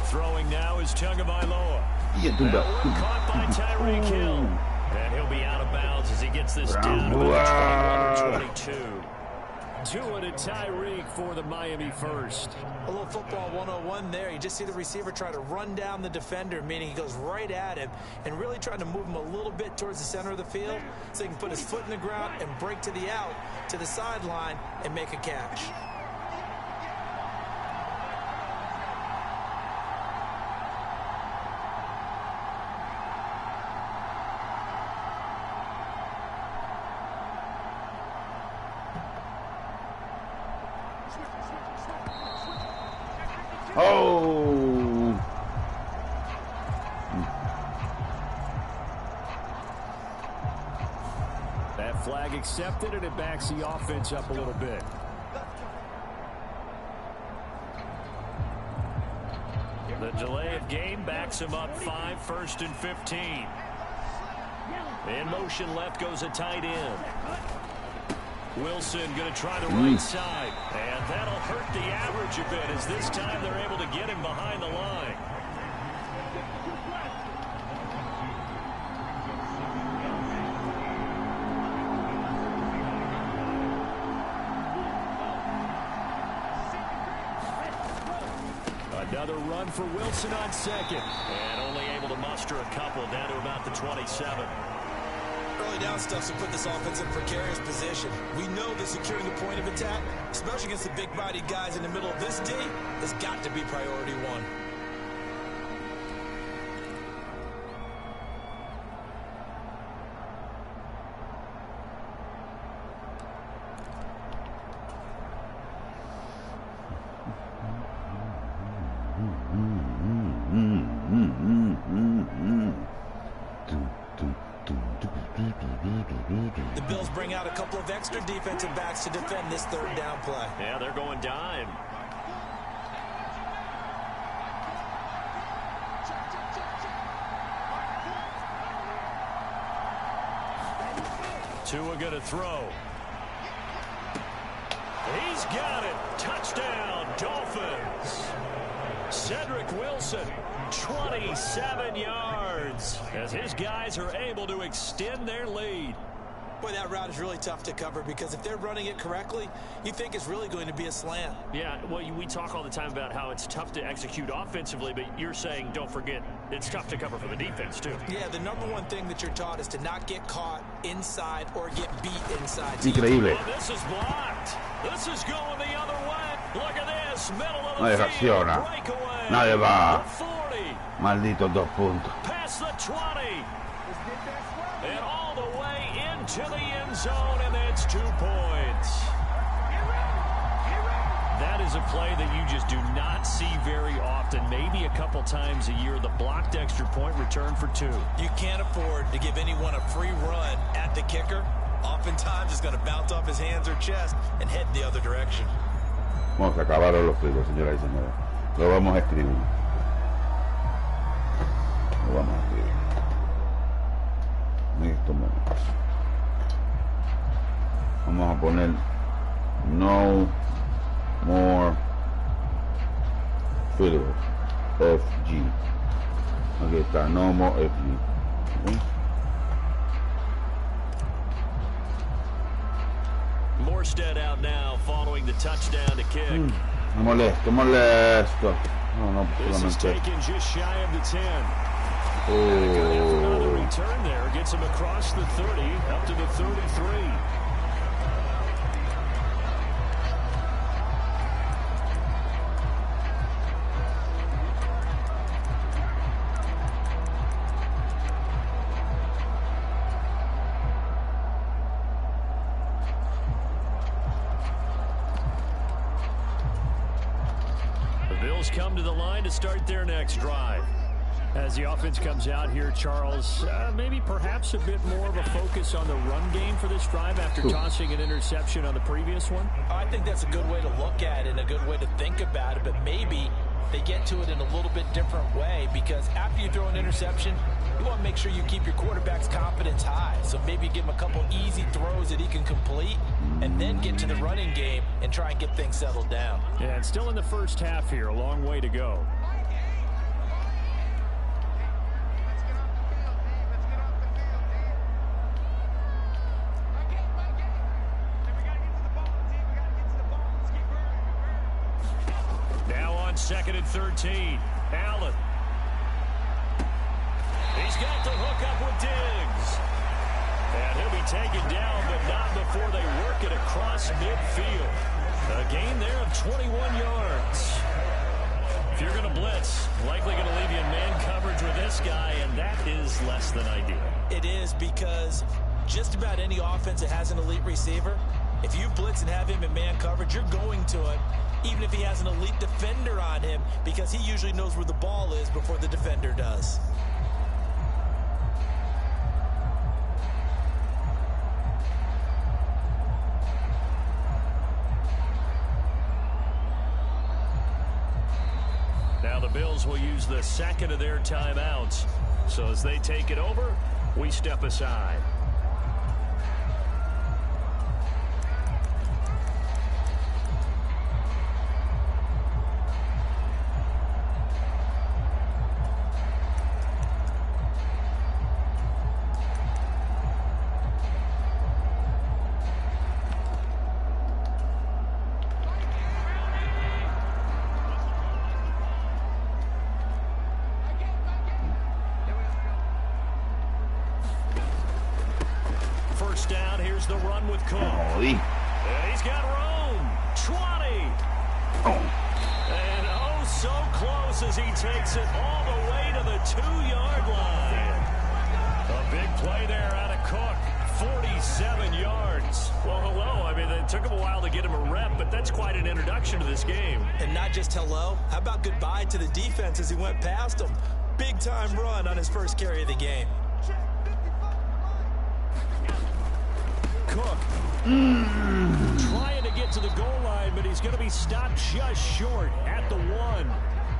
Throwing now is Tagovailoa. Caught by Tyreek Hill. And he'll be out of bounds as he gets this down to the 21-22. Doing it, Tyreek for the Miami first. A little football 101 there. You just see the receiver try to run down the defender, meaning he goes right at him and really trying to move him a little bit towards the center of the field so he can put his foot in the ground and break to the out, to the sideline, and make a catch. Oh! That flag accepted, and it backs the offense up a little bit. The delay of game backs him up 5, 1st and 15. In motion left goes a tight end. Wilson going to try the right side. And that'll hurt the average a bit as this time they're able to get him behind the line. Another run for Wilson on second. And only able to muster a couple down to about the 27. Early down stuff to put this offense in a precarious position. We know that securing the point of attack, especially against the big-bodied guys in the middle of this D, has got to be priority one. The Bills bring out a couple of extra defensive backs to defend this third down play. Yeah, they're going dime. Tua going to throw. He's got it. Touchdown, Dolphins. Cedric Wilson, 27 yards, as his guys are able to extend their lead. Boy, that route is really tough to cover because if they're running it correctly, you think it's really going to be a slant. Yeah, well, we talk all the time about how it's tough to execute offensively, but you're saying, don't forget, it's tough to cover for the defense, too. Yeah, the number one thing that you're taught is to not get caught inside or get beat inside. Increíble. Oh, this is blocked. This is going the other way. Look at this. Middle of No the field. reacciona. Breakaway. Nadie va. The 40. Malditos 2 puntos. Past the 20. And all the way into the end zone, and that's 2 points. That is a play that you just do not see very often. Maybe a couple times a year, the blocked extra point return for 2. You can't afford to give anyone a free run at the kicker. Oftentimes, it's going to bounce off his hands or chest and head the other direction. Vamos a acabar los fritos, señoras y señores. Lo vamos a escribir. Lo vamos a escribir. En estos momentos. Vamos a poner no more field goals. FG. Aquí está, no more FG. ¿Sí? Morstead out now following the touchdown to kick. Molesto. No, This is solamente. taken just shy of the 10. Good effort on the Oh. return there. Gets him across the 30, up to the 33. Come to the line to start their next drive. As the offense comes out here, Charles, maybe perhaps a bit more of a focus on the run game for this drive after tossing an interception on the previous one. I think that's a good way to look at it and a good way to think about it, but maybe they get to it in a little bit different way because after you throw an interception, you want to make sure you keep your quarterback's confidence high. So maybe give him a couple easy throws that he can complete and then get to the running game and try and get things settled down. Yeah, and still in the first half here, a long way to go. Now on 2nd and 13, Allen. He's got the hook up with Diggs. And he'll be taken down, but not before they work it across midfield. A gain there of 21 yards. If you're going to blitz, likely going to leave you in man coverage with this guy, and that is less than ideal. It is because just about any offense that has an elite receiver, if you blitz and have him in man coverage, you're going to it, even if he has an elite defender on him, because he usually knows where the ball is before the defender does. Now the Bills will use the second of their timeouts. So as they take it over, we step aside. first down. Here's the run with Cook. And he's got room. 20. And oh, so close as he takes it all the way to the 2-yard line. A big play there out of Cook. 47 yards. Well, hello. I mean, it took him a while to get him a rep, but that's quite an introduction to this game. And not just hello. How about goodbye to the defense as he went past him? Big-time run on his first carry of the game. Cook trying to get to the goal line, but he's going to be stopped just short at the 1.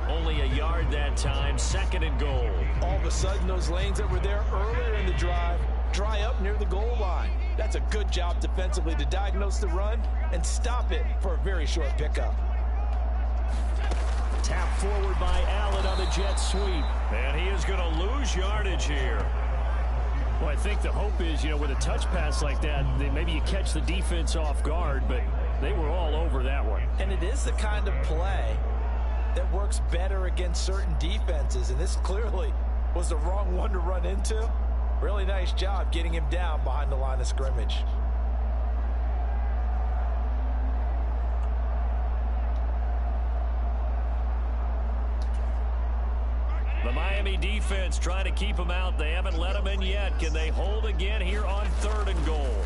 Only a yard that time, 2nd and goal. All of a sudden, those lanes that were there earlier in the drive dry up near the goal line. That's a good job defensively to diagnose the run and stop it for a very short pickup. Tap forward by Allen on the jet sweep. And he is going to lose yardage here. Well, I think the hope is, with a touch pass like that, maybe you catch the defense off guard, but they were all over that one. And it is the kind of play that works better against certain defenses, and this clearly was the wrong one to run into. Really nice job getting him down behind the line of scrimmage. The Miami defense trying to keep him out. They haven't let him in yet. Can they hold again here on 3rd and goal?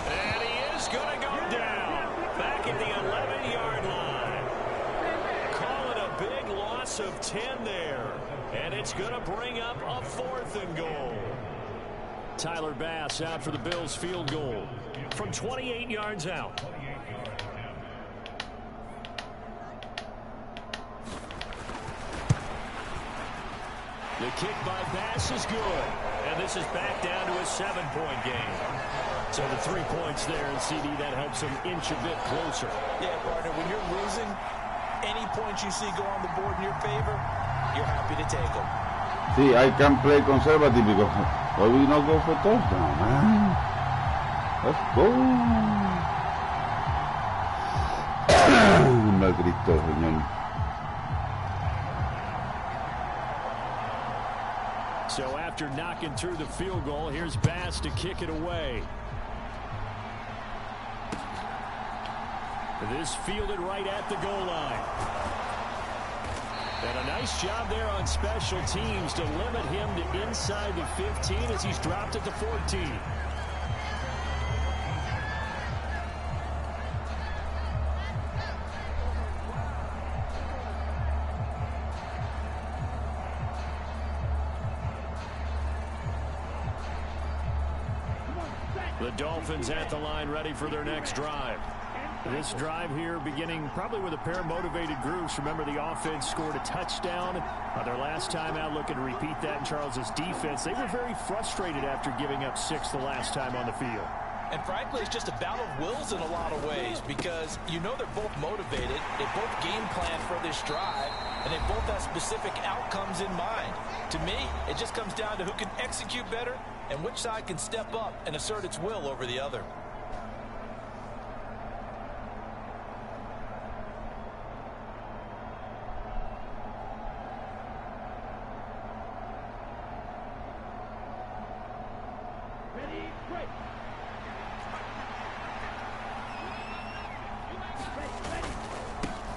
And he is going to go down. Back at the 11-yard line. Call it a big loss of 10 there. And it's going to bring up a 4th and goal. Tyler Bass out for the Bills field goal from 28 yards out. The kick by Bass is good. And this is back down to a 7-point game. So the 3 points there, and CD, that helps him inch a bit closer. Yeah, partner, when you're losing, any points you see go on the board in your favor, you're happy to take them. Sí, I can play conservative because why we not go for touchdown, man? Let's go. Mal Cristo, señor. So after knocking through the field goal, here's Bass to kick it away. This fielded right at the goal line. And a nice job there on special teams to limit him to inside the 15 as he's dropped at the 14. The Dolphins at the line ready for their next drive. This drive here beginning probably with a pair of motivated groups. Remember, the offense scored a touchdown their last time out, looking to repeat that in Charles's defense. They were very frustrated after giving up 6 the last time on the field. And frankly, it's just a battle of wills in a lot of ways because they're both motivated. They both game plan for this drive, and they both have specific outcomes in mind. To me, it just comes down to who can execute better and which side can step up and assert its will over the other.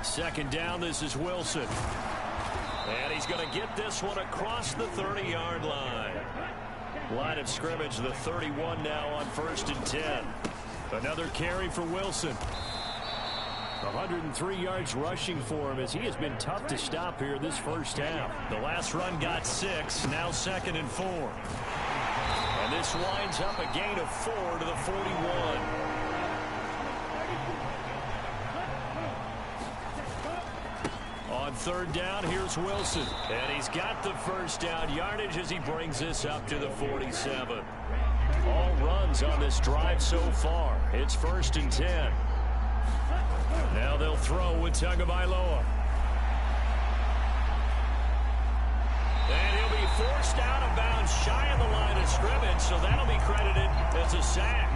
Second down, this is Wilson. And he's going to get this one across the 30-yard line. Line of scrimmage, the 31 now on 1st and 10. Another carry for Wilson. 103 yards rushing for him as he has been tough to stop here this first half. The last run got 6, now 2nd and 4. And this winds up a gain of 4 to the 41. On 3rd down, here's Wilson. And he's got the first down yardage as he brings this up to the 47. All runs on this drive so far. It's 1st and 10. Now they'll throw with Tagovailoa. And he'll be forced out of bounds shy of the line of scrimmage, so that'll be credited as a sack.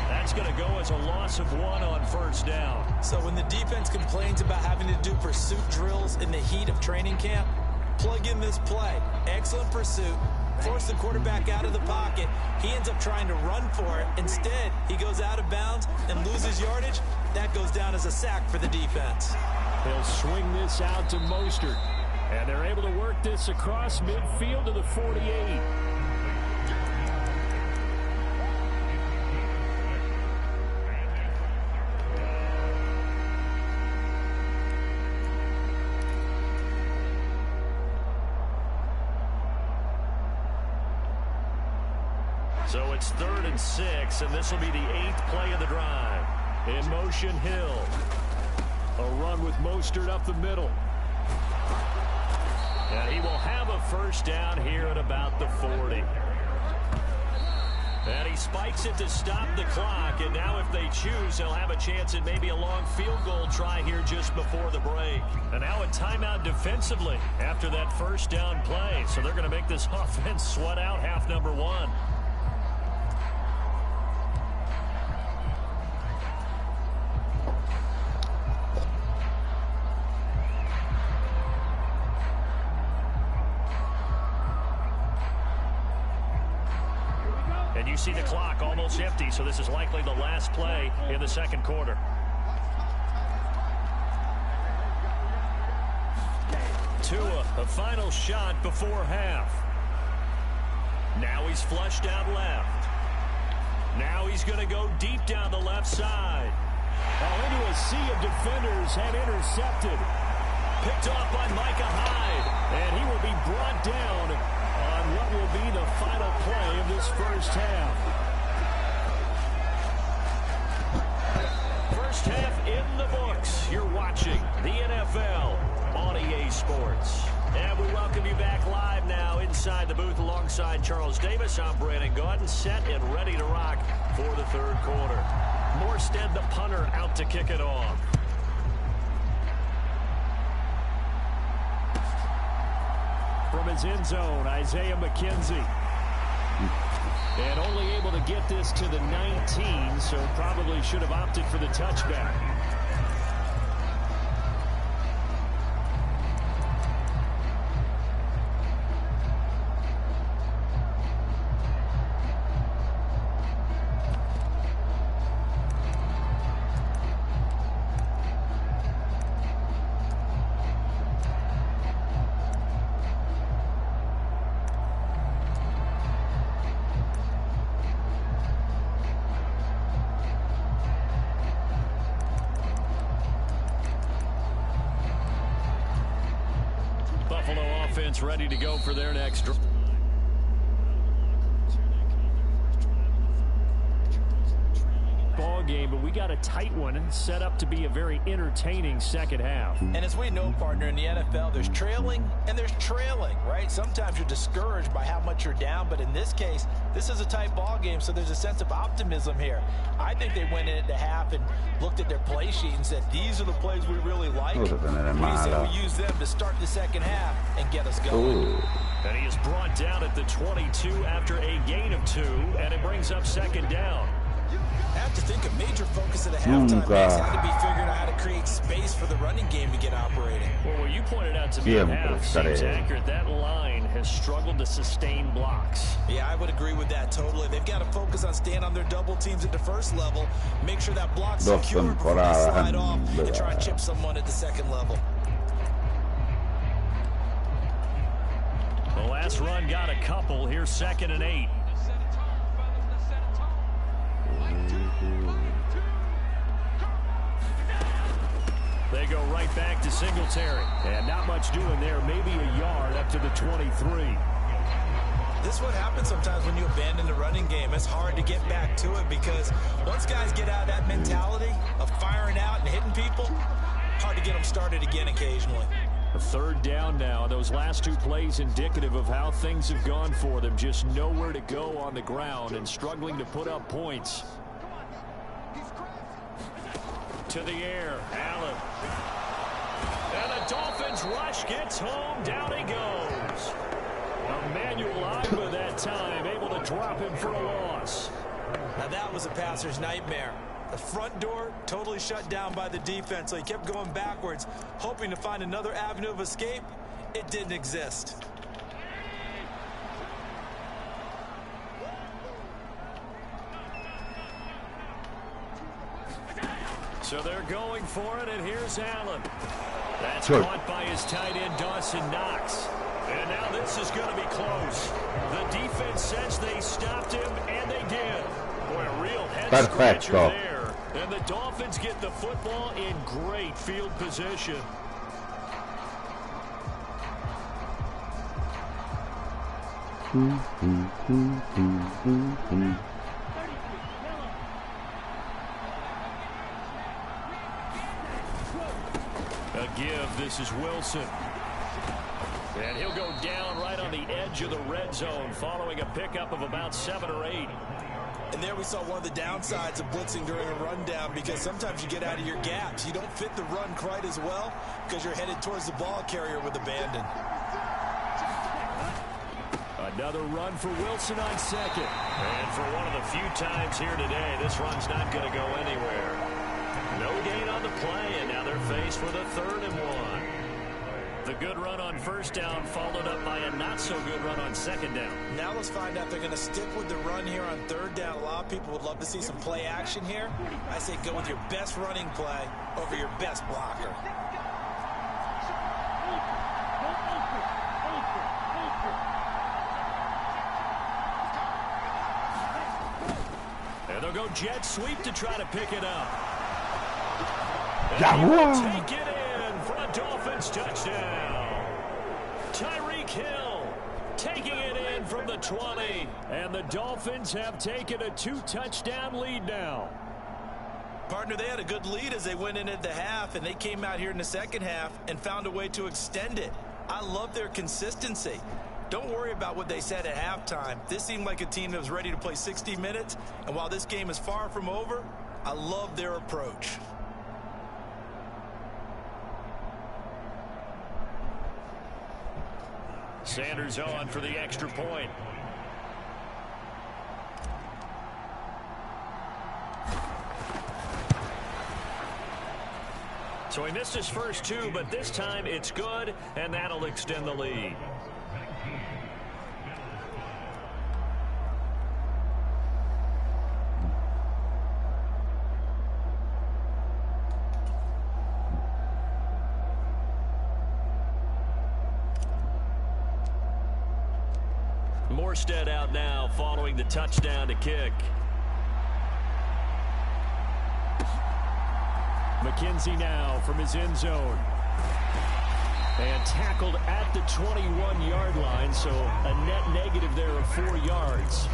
That's going to go as a loss of 1 on 1st down. So when the defense complains about having to do pursuit drills in the heat of training camp, plug in this play. Excellent pursuit, force the quarterback out of the pocket. He ends up trying to run for it. Instead, he goes out of bounds and loses yardage. That goes down as a sack for the defense. They'll swing this out to Mostert. And they're able to work this across midfield to the 48. So it's 3rd and 6, and this will be the 8th play of the drive. In motion, Hill. A run with Mostert up the middle. And he will have a first down here at about the 40. And he spikes it to stop the clock. And now if they choose, they'll have a chance at maybe a long field goal try here just before the break. And now a timeout defensively after that first down play. So they're going to make this offense sweat out half number 1. And you see the clock almost empty, so this is likely the last play in the second quarter. Tua, a final shot before half. Now he's flushed out left. Now he's going to go deep down the left side. Into a sea of defenders and intercepted. Picked off by Micah Hyde. And he will be brought down on what will be the final play of this first half. First half in the books. You're watching the NFL on EA Sports. And we welcome you back live now inside the booth alongside Charles Davis. I'm Brandon Gaudin, set and ready to rock for the third quarter. Morstead, the punter, out to kick it off. From his end zone, Isaiah McKenzie. And only able to get this to the 19, so probably should have opted for the touchback. Ready to go for their next drive. Ball game, but we got a tight one set up to be a very entertaining second half. And as we know, partner, in the NFL, there's trailing and there's trailing, right? Sometimes you're discouraged by how much you're down, but in this case, this is a tight ball game, so there's a sense of optimism here. I think they went into half and looked at their play sheet and said, these are the plays we really like. We use them to start the second half and get us going. Ooh. And he is brought down at the 22 after a gain of 2, and it brings up second down. I have to think a major focus of the halftime has had to be figuring out how to create space for the running game to get operating. Well, what you pointed out to me at half seems accurate. That line has struggled to sustain blocks. Yeah, I would agree with that totally. They've got to focus on staying on their double teams at the first level, make sure that block's secure before they slide off and try and chip someone at the second level. The last run got a couple. Here's 2nd and 8. They go right back to Singletary. And not much doing there. Maybe a yard up to the 23. This is what happens sometimes when you abandon the running game. It's hard to get back to it because once guys get out of that mentality of firing out and hitting people, hard to get them started again occasionally. A third down now. Those last 2 plays indicative of how things have gone for them. Just nowhere to go on the ground and struggling to put up points. To the air, Allen. And the Dolphins rush gets home. Down he goes. Emmanuel Agba that time able to drop him for a loss. Now that was a passer's nightmare. The front door totally shut down by the defense, so he kept going backwards, hoping to find another avenue of escape. It didn't exist. So they're going for it, and here's Allen. That's Sure. caught by his tight end, Dawson Knox. And now this is going to be close. The defense says they stopped him, and they did. Boy, a real head-scratcher there. And the Dolphins get the football in great field position. A give, this is Wilson. And he'll go down right on the edge of the red zone following a pickup of about 7 or 8. And there we saw one of the downsides of blitzing during a rundown, because sometimes you get out of your gaps. You don't fit the run quite as well because you're headed towards the ball carrier with abandon. Another run for Wilson on second. And for one of the few times here today, this run's not going to go anywhere. No gain on the play, and now they're faced with a 3rd and 1. The good run on first down followed up by a not-so-good run on second down. Now let's find out if they're going to stick with the run here on 3rd down. A lot of people would love to see some play action here. I say go with your best running play over your best blocker. And they'll go jet sweep to try to pick it up. Jaguar. Take it in for a Dolphins touchdown. Tyreek Hill taking it in from the 20. And the Dolphins have taken a 2-touchdown lead now. Partner, they had a good lead as they went in at the half, and they came out here in the second half and found a way to extend it. I love their consistency. Don't worry about what they said at halftime. This seemed like a team that was ready to play 60 minutes, and while this game is far from over, I love their approach. Sanders on for the extra point. So he missed his first 2, but this time it's good, and that'll extend the lead. Morstead out now following the touchdown to kick. McKenzie now from his end zone. And tackled at the 21-yard line, so a net negative there of 4 yards.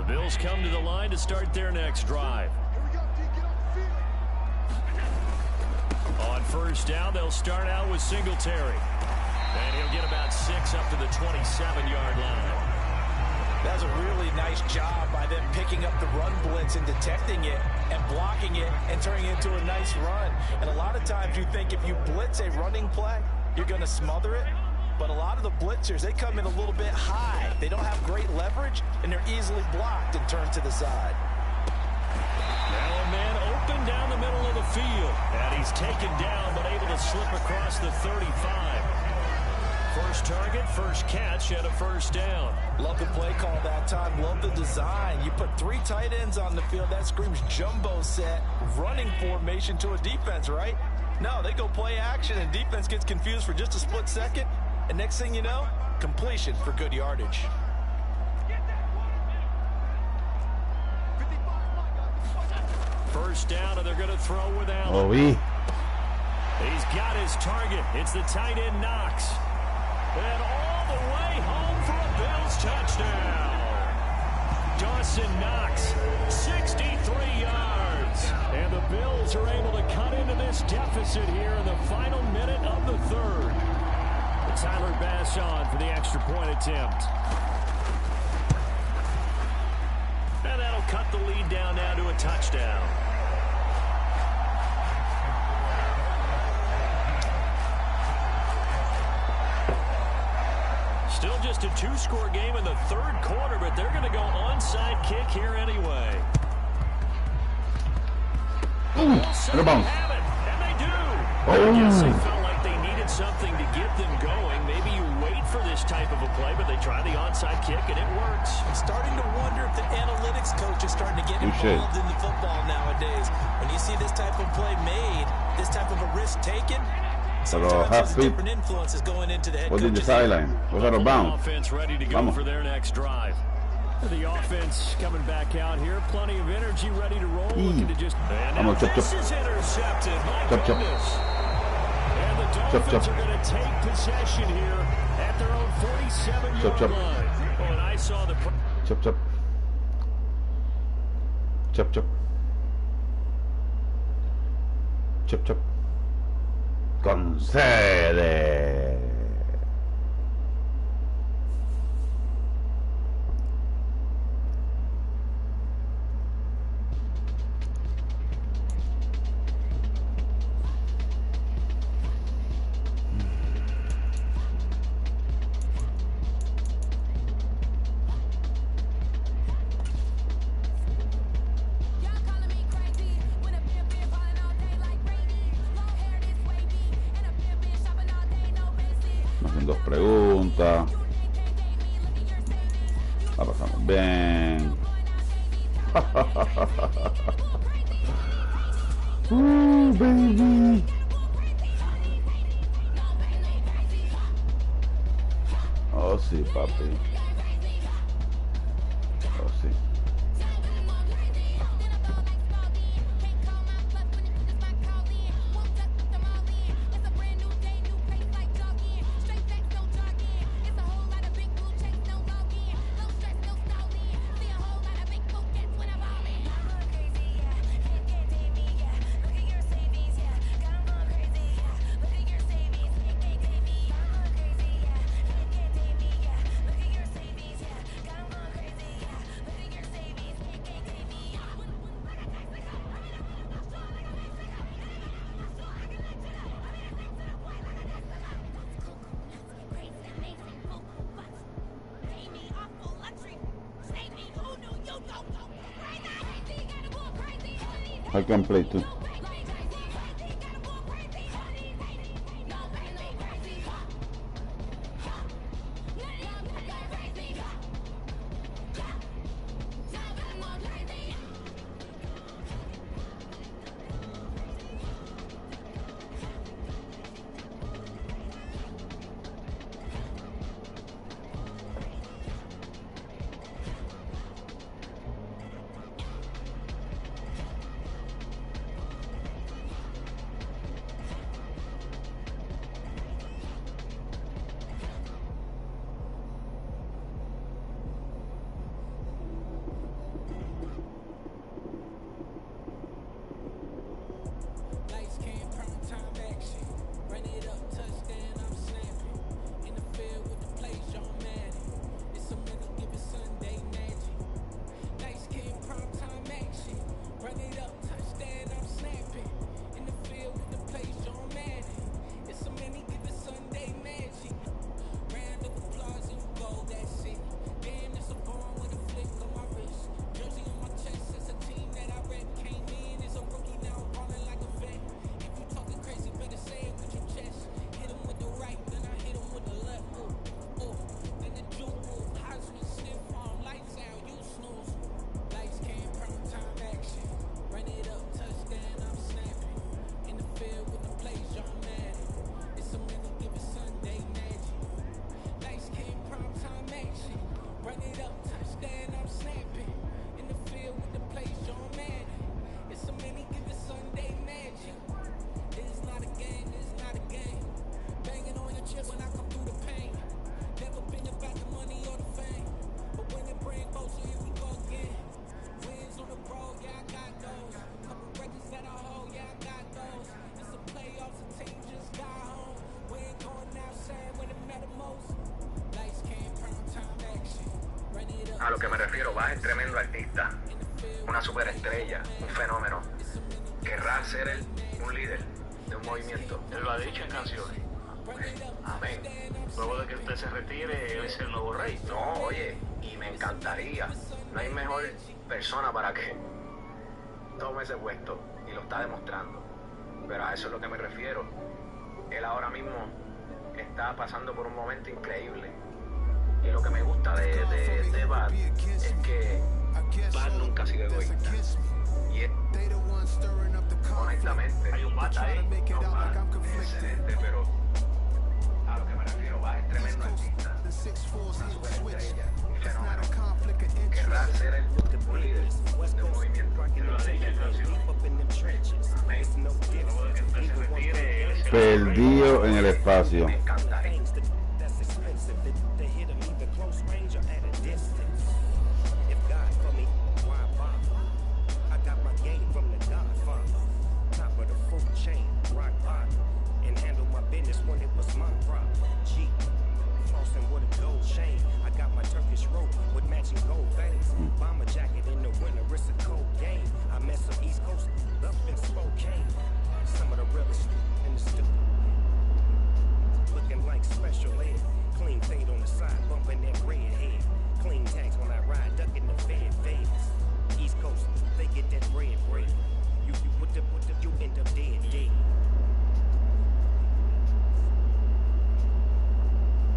Bills come to the line to start their next drive. On first down, they'll start out with Singletary. And he'll get about 6 up to the 27-yard line. That's a really nice job by them picking up the run blitz and detecting it and blocking it and turning it into a nice run. And a lot of times you think if you blitz a running play, you're going to smother it. But a lot of the blitzers, they come in a little bit high. They don't have great leverage, and they're easily blocked and turned to the side. Now a man open down the middle of the field. And he's taken down, but able to slip across the 35. First target, first catch, and a first down. Love the play call that time. Love the design. You put 3 tight ends on the field. That screams jumbo set, running formation to a defense, right? No, they go play action, and defense gets confused for just a split second. And next thing you know, completion for good yardage. First down, and they're going to throw with Allen. Oh, oui. He's got his target. It's the tight end Knox. And all the way home for a Bills touchdown. Dawson Knox, 63 yards. And the Bills are able to cut into this deficit here in the final minute of the third. Tyler Bass on for the extra point attempt. And that'll cut the lead down now to a touchdown. just a two-score game in the third quarter, but they're going to go onside kick here anyway. Rebound. And they do. I guess they felt like they needed something to get them going. Maybe you wait for this type of a play, but they try the onside kick, and it works. I'm starting to wonder if the analytics coach is starting to get involved in the football nowadays. When you see this type of play made, this type of a risk taken, sometimes there's different influences going into the head coach's the sideline? Was that a bound? Offense ready to go for their next drive. The offense coming back out here, plenty of energy, ready to roll. Looking to just. And this is intercepted. My goodness. And the Dolphins are going to take possession here at their own 47-yard line. Oh, and I saw the. Chop chop. Chop chop. Chop chop. Concede. Dos preguntas. La pasamos bien. Baby. Oh sí, papi. Oh sí. I can play too. A lo que me refiero, Bas es tremendo artista, una superestrella, un fenómeno. ¿Querrá ser él un líder de un movimiento? Él lo ha dicho en canciones. Amén. Luego de que usted se retire, él es el nuevo rey. No, oye, y me encantaría. No hay mejor persona para que tome ese puesto, y lo está demostrando. Pero a eso es lo que me refiero. Él ahora mismo está pasando por un momento increíble. Y lo que me gusta de Bad es que Bad nunca ha sido egoísta. Y es, honestamente, Hay un Bad ahí. no, Bad es excelente, pero a lo que me refiero, Bad es tremendo artista, una superestrella, un fenómeno. Querrá ser un líder de un movimiento. Amén. Luego de que usted se retire, él es el nuevo rey. Perdido en el espacio. Me encantaría. Looking like special ed, clean fade on the side, bumping that red head. Clean tags when I ride, ducking the feds. East Coast, they get that bread. You end up dead.